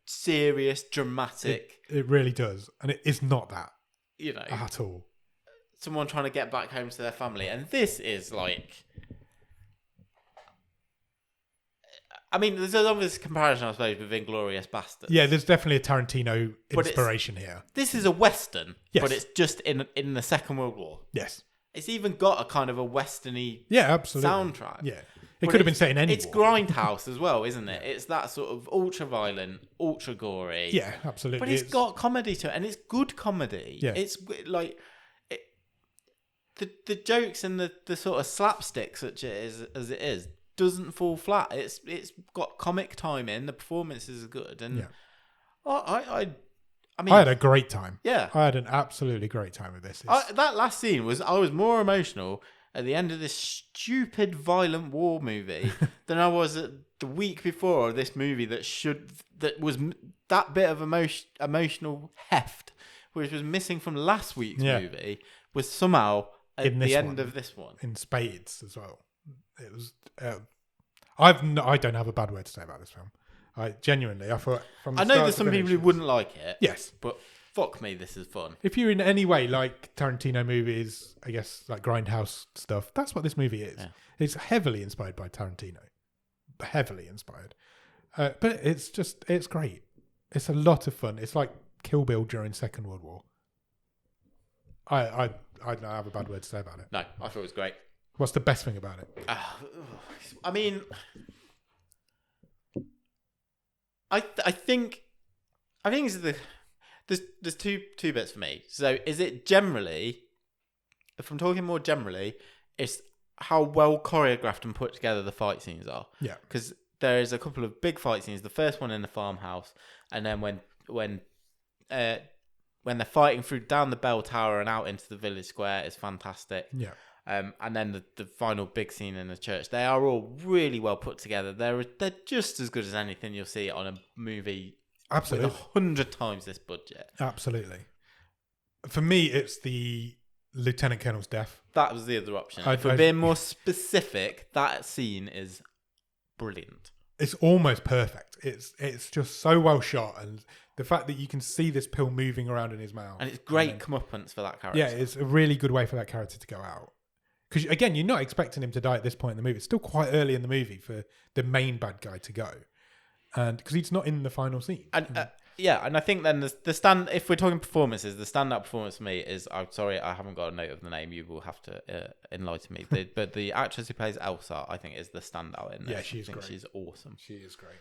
serious, dramatic. It really does, and it is not that. You know, at all. Someone trying to get back home to their family, and this is like. I mean, there's an obvious comparison, I suppose, with Inglourious Basterds. Yeah, there's definitely a Tarantino inspiration here. This is a Western, yes. But it's just in the Second World War. Yes. It's even got a kind of a Western-y absolutely. soundtrack. Yeah. It could have been set in any It's war. Grindhouse as well, isn't it? It's that sort of ultra-violent, ultra-gory. Yeah, absolutely. But it's got comedy to it, and it's good comedy. Yeah. It's like... The jokes and the sort of slapstick, such as it is, doesn't fall flat. It's got comic time in. The performances are good, and I mean, I had a great time. Yeah, I had an absolutely great time with this. That last scene I was more emotional at the end of this stupid violent war movie than I was at the week before this movie that was that bit of emotional heft, which was missing from last week's movie, was somehow at the end of this one in spades as well. It was. I don't have a bad word to say about this film. I thought from the I know start there's to some people finish, who wouldn't like it. Yes, but fuck me, this is fun. If you're in any way like Tarantino movies, I guess like Grindhouse stuff, that's what this movie is. Yeah. It's heavily inspired by Tarantino, heavily inspired. But it's great. It's a lot of fun. It's like Kill Bill during Second World War. I don't have a bad word to say about it. No, I thought it was great. What's the best thing about it? I mean, I think I think there's two bits for me. So is it generally, if I'm talking more generally, it's how well choreographed and put together the fight scenes are. Yeah. Because there is a couple of big fight scenes. The first one in the farmhouse, and then when they're fighting through down the bell tower and out into the village square is fantastic. Yeah. And then the final big scene in the church. They are all really well put together. They're just as good as anything you'll see on a movie. Absolutely. With 100 times this budget. Absolutely. For me, it's the Lieutenant Colonel's death. That was the other option. If we're being more specific, that scene is brilliant. It's almost perfect. It's just so well shot, and the fact that you can see this pill moving around in his mouth. And it's great comeuppance for that character. Yeah, it's a really good way for that character to go out. Because, again, you're not expecting him to die at this point in the movie. It's still quite early in the movie for the main bad guy to go. And because he's not in the final scene. And and I think then the stand, if we're talking performances, the standout performance for me is, I'm sorry, I haven't got a note of the name. You will have to enlighten me. But the actress who plays Elsa, I think, is the standout in this. Yeah, she's great. She's awesome. She is great.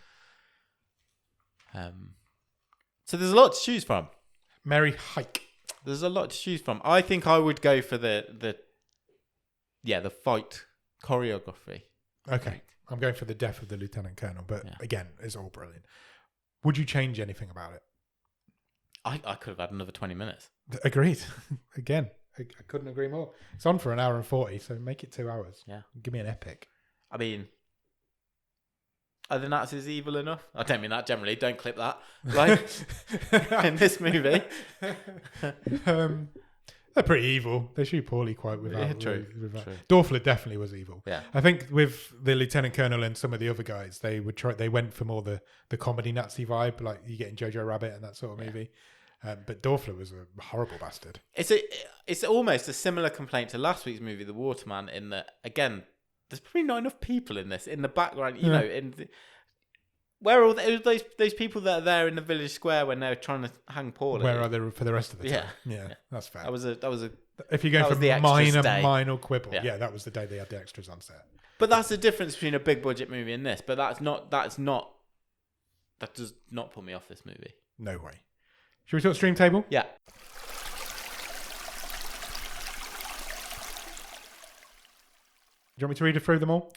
So there's a lot to choose from. Marie Hacke. There's a lot to choose from. I think I would go for the fight choreography. Okay. I'm going for the death of the Lieutenant Colonel, but again, it's all brilliant. Would you change anything about it? I could have had another 20 minutes. Agreed. Again, I couldn't agree more. It's on for an hour and 40, so make it 2 hours. Yeah. Give me an epic. I mean, are the Nazis evil enough? I don't mean that generally. Don't clip that. Like, in this movie. They're pretty evil. They shoot poorly quite without. True. Dorfler definitely was evil. Yeah. I think with the Lieutenant Colonel and some of the other guys, they went for more the comedy Nazi vibe, like you get in Jojo Rabbit and that sort of movie. But Dorfler was a horrible bastard. It's almost a similar complaint to last week's movie, The Waterman, in that, again, there's probably not enough people in this. In the background, you know, where are all those people that are there in the village square when they're trying to hang Paul? Where are they for the rest of the time? Yeah, that's fair. That was a. If you're going for minor quibble, that was the day they had the extras on set. But that's the difference between a big budget movie and this. But that does not put me off this movie. No way. Should we talk stream table? Yeah. Do you want me to read through them all?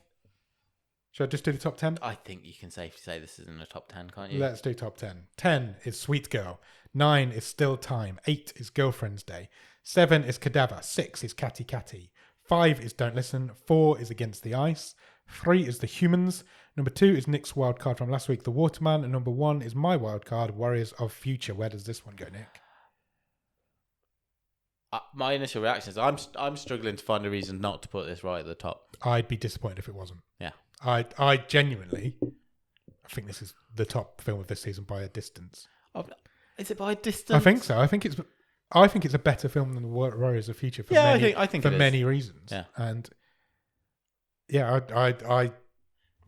Should I just do the top 10? I think you can safely say this is in the top 10, can't you? Let's do top 10. 10 is Sweet Girl. 9 is Still Time. 8 is Girlfriend's Day. 7 is Cadaver. 6 is Catty Catty. 5 is Don't Listen. 4 is Against the Ice. 3 is The Humans. Number 2 is Nick's wildcard from last week, The Waterman. And number 1 is my wildcard, Warriors of Future. Where does this one go, Nick? My initial reaction is I'm struggling to find a reason not to put this right at the top. I'd be disappointed if it wasn't. Yeah. I genuinely, I think this is the top film of this season by a distance. Is it by a distance? I think so. I think it's a better film than Warriors of Future for I think for many reasons. Yeah. And yeah, I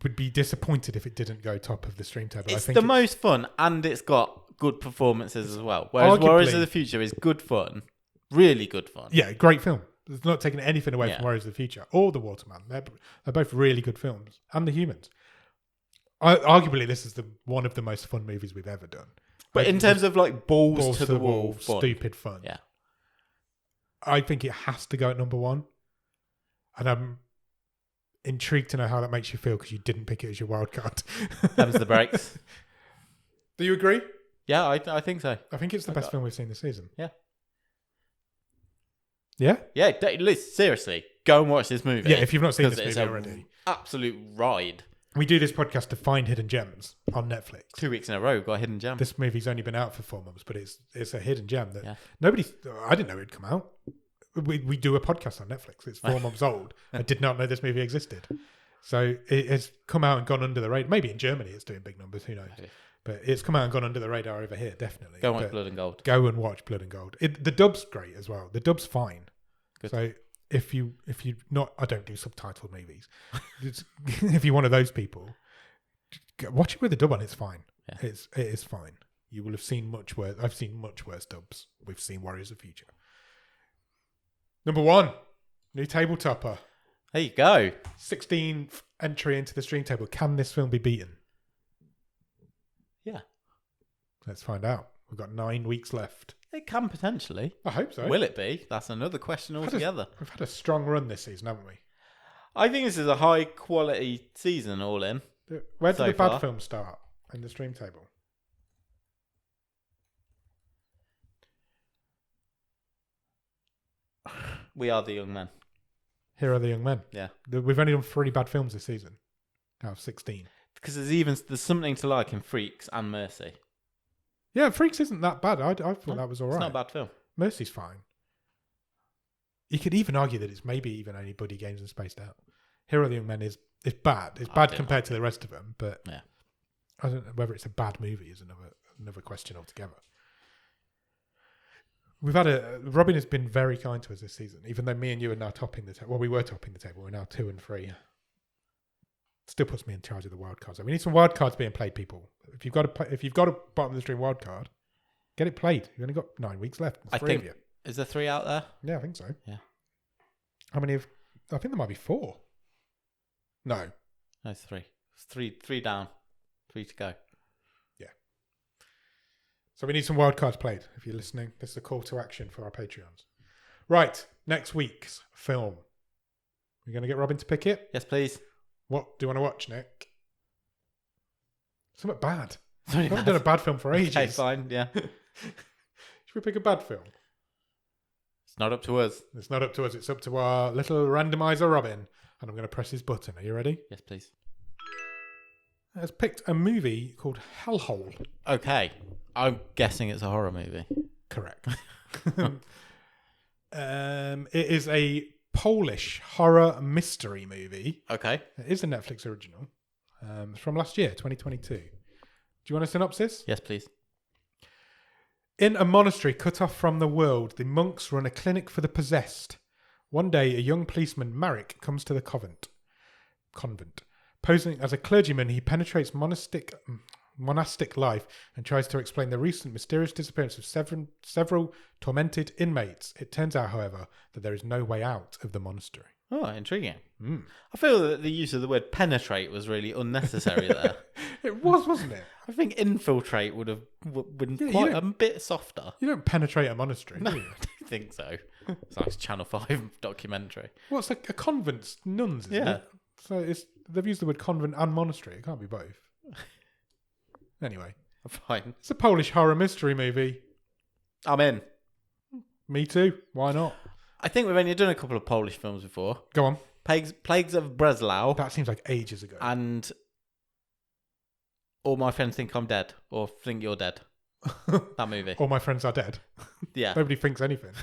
would be disappointed if it didn't go top of the stream table. It's the most fun, and it's got good performances as well. Whereas Warriors of the Future is good fun, really good fun. Yeah, great film. It's not taking anything away from Warriors of the Future or The Waterman. They're both really good films. And The Humans. Arguably, this is one of the most fun movies we've ever done. But in terms of like balls to the wall, stupid fun. Yeah. I think it has to go at number 1. And I'm intrigued to know how that makes you feel because you didn't pick it as your wild card. Them's the breaks. Do you agree? Yeah, I think so. I think it's the best film we've seen this season. Yeah. Yeah? Yeah, seriously, go and watch this movie. Yeah, if you've not seen this movie already. Absolute ride. We do this podcast to find hidden gems on Netflix. 2 weeks in a row, got a hidden gem. This movie's only been out for 4 months, but it's a hidden gem that I didn't know it'd come out. We do a podcast on Netflix. It's 4 months old. I did not know this movie existed. So it has come out and gone under the radar. Maybe in Germany it's doing big numbers, who knows. Okay. But it's come out and gone under the radar over here, definitely. Go and watch Blood and Gold. Go and watch Blood and Gold. The dub's great as well. The dub's fine. Good. So if you not, I don't do subtitled movies. If you're one of those people, watch it with the dub on. It's fine. Yeah. It is fine. You will have seen much worse. I've seen much worse dubs. We've seen Warriors of Future. Number 1, new table topper. There you go. 16th entry into the stream table. Can this film be beaten? Yeah. Let's find out. We've got 9 weeks left. It can potentially. I hope so. Will it be? That's another question altogether. We've had a strong run this season, haven't we? I think this is a high quality season all in. Where did So the bad far. films start in the stream table? We Are the Young Men. Here Are the Young Men. Yeah. We've only done 3 bad films this season out of 16. Because there's something to like in Freaks and Mercy. Yeah, Freaks isn't that bad. I thought that was all right. It's not a bad film. Mercy's fine. You could even argue that it's maybe even only Buddy Games and Spaced Out. Here Are the Young Men is bad. It's bad compared to the rest of them, but Yeah. I don't know whether it's a bad movie is another question altogether. We've had Robin has been very kind to us this season, even though me and you are now topping the table. Well, we were topping the table. We're now 2 and 3. Still puts me in charge of the wild cards. So we need some wild cards being played, people. If you've got a bottom of the stream wild card, get it played. You've only got 9 weeks left. There's 3 of you. Is there 3 out there? Yeah, I think so. Yeah. How many I think there might be 4. No. No, 3. It's 3 down. 3 to go. So we need some wild cards played. If you're listening, this is a call to action for our Patreons. Right, next week's film. We're going to get Robin to pick it. Yes, please. What do you want to watch, Nick? Something bad. We Something haven't bad. done a bad film for ages. Okay, fine. Yeah. Should we pick a bad film? It's not up to us. It's not up to us. It's up to our little randomizer, Robin. And I'm going to press his button. Are you ready? Yes, please. Has picked a movie called Hellhole. Okay. I'm guessing it's a horror movie. Correct. It is a Polish horror mystery movie. Okay. It is a Netflix original. It's from last year, 2022. Do you want a synopsis? Yes, please. In a monastery cut off from the world, the monks run a clinic for the possessed. One day, a young policeman, Marek, comes to the convent. Posing as a clergyman, he penetrates monastic life and tries to explain the recent mysterious disappearance of several tormented inmates. It turns out, however, that there is no way out of the monastery. Oh, intriguing. I feel that the use of the word penetrate was really unnecessary there. It was, wasn't it? I think infiltrate would have been Yeah, quite a bit softer. You don't penetrate a monastery, No, do you? I don't think so. It's like a Channel 5 documentary. Well, it's like a convent's nuns, isn't Yeah. it? So they've used the word convent and monastery. It can't be both. Anyway, Fine. it's a Polish horror mystery movie. I'm in. Me too. Why not? I think we've only done a couple of Polish films before. Go on. Plagues of Breslau That seems like ages ago. and All My Friends Think I'm Dead or Think You're Dead. That movie. All My Friends Are Dead. Yeah. Nobody thinks anything.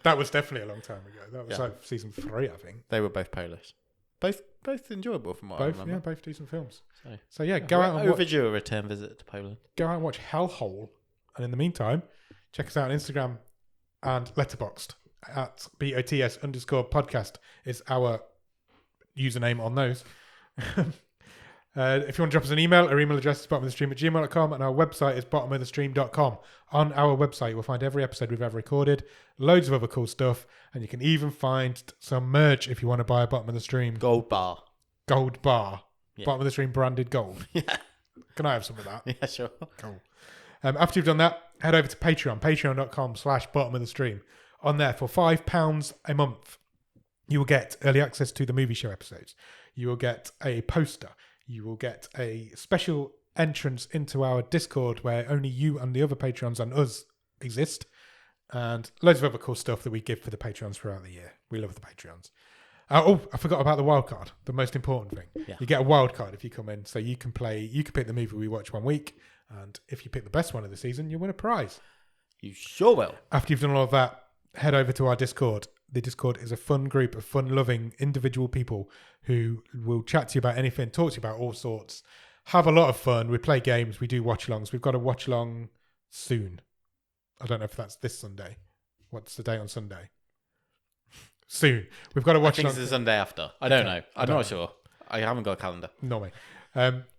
That was definitely a long time ago. That was Yeah. like season 3, I think. They were both Polish. Both enjoyable from what I Both, remember. yeah, both decent films. So, So yeah, go out and watch, overdue a return visit to Poland. Hellhole, and in the meantime, check us out on Instagram and Letterboxd at BOTS_podcast is our username on those. If you want to drop us an email, our email address is bottomofthestream@gmail.com and our website is bottomofthestream.com. On our website, you will find every episode we've ever recorded, loads of other cool stuff, and you can even find some merch if you want to buy a Bottom of the Stream Gold bar. gold bar. Yeah. Bottom of the Stream branded gold. Yeah. Can I have some of that? Yeah, sure. Cool. After you've done that, head over to Patreon, patreon.com/bottomofthestream. On there, for £5 a month, you will get early access to the movie show episodes. You will get a poster. You will get a special entrance into our Discord where only you and the other Patreons and us exist. And loads of other cool stuff that we give for the Patreons throughout the year. We love the Patreons. I forgot about the wild card, the most important thing. Yeah. You get a wild card if you come in, so you can pick the movie we watch one week, and if you pick the best one of the season, you win a prize. You sure will. After you've done all of that, head over to our Discord. The Discord is a fun group of fun-loving individual people who will chat to you about anything, talk to you about all sorts, have a lot of fun. We play games, we do watch-alongs. We've got a watch-along soon. I don't know if that's this Sunday. What's the date on Sunday? Soon. We've got a I watch-along. think it's the Sunday after. I don't Okay. know. I'm not sure. I haven't got a calendar. Normally.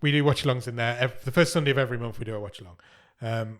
We do watch-alongs in there. The first Sunday of every month we do a watch-along.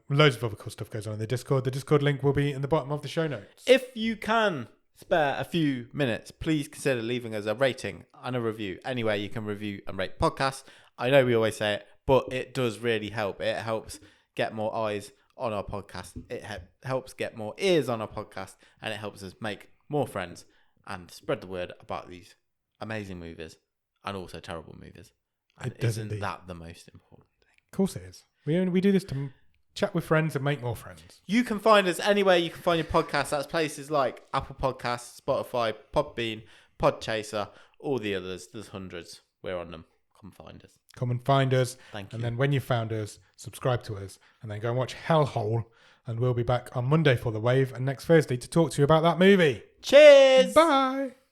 Loads of other cool stuff goes on in the Discord. The Discord link will be in the bottom of the show notes. If you can spare a few minutes, please consider leaving us a rating and a review. Anywhere you can review and rate podcasts. I know we always say it, but it does really help. It helps get more eyes on our podcast. It helps get more ears on our podcast, and it helps us make more friends and spread the word about these amazing movies and also terrible movies. And It does isn't indeed. that the most important thing? Of course it is. We do this to chat with friends and make more friends. You can find us anywhere you can find your podcast. That's places like Apple Podcasts, Spotify, Podbean, Podchaser, all the others. There's hundreds. We're on them. Come find us. Come and find us. Thank you. And then when you found us, subscribe to us. And then go and watch Hellhole. And we'll be back on Monday for The Wave and next Thursday to talk to you about that movie. Cheers! Bye!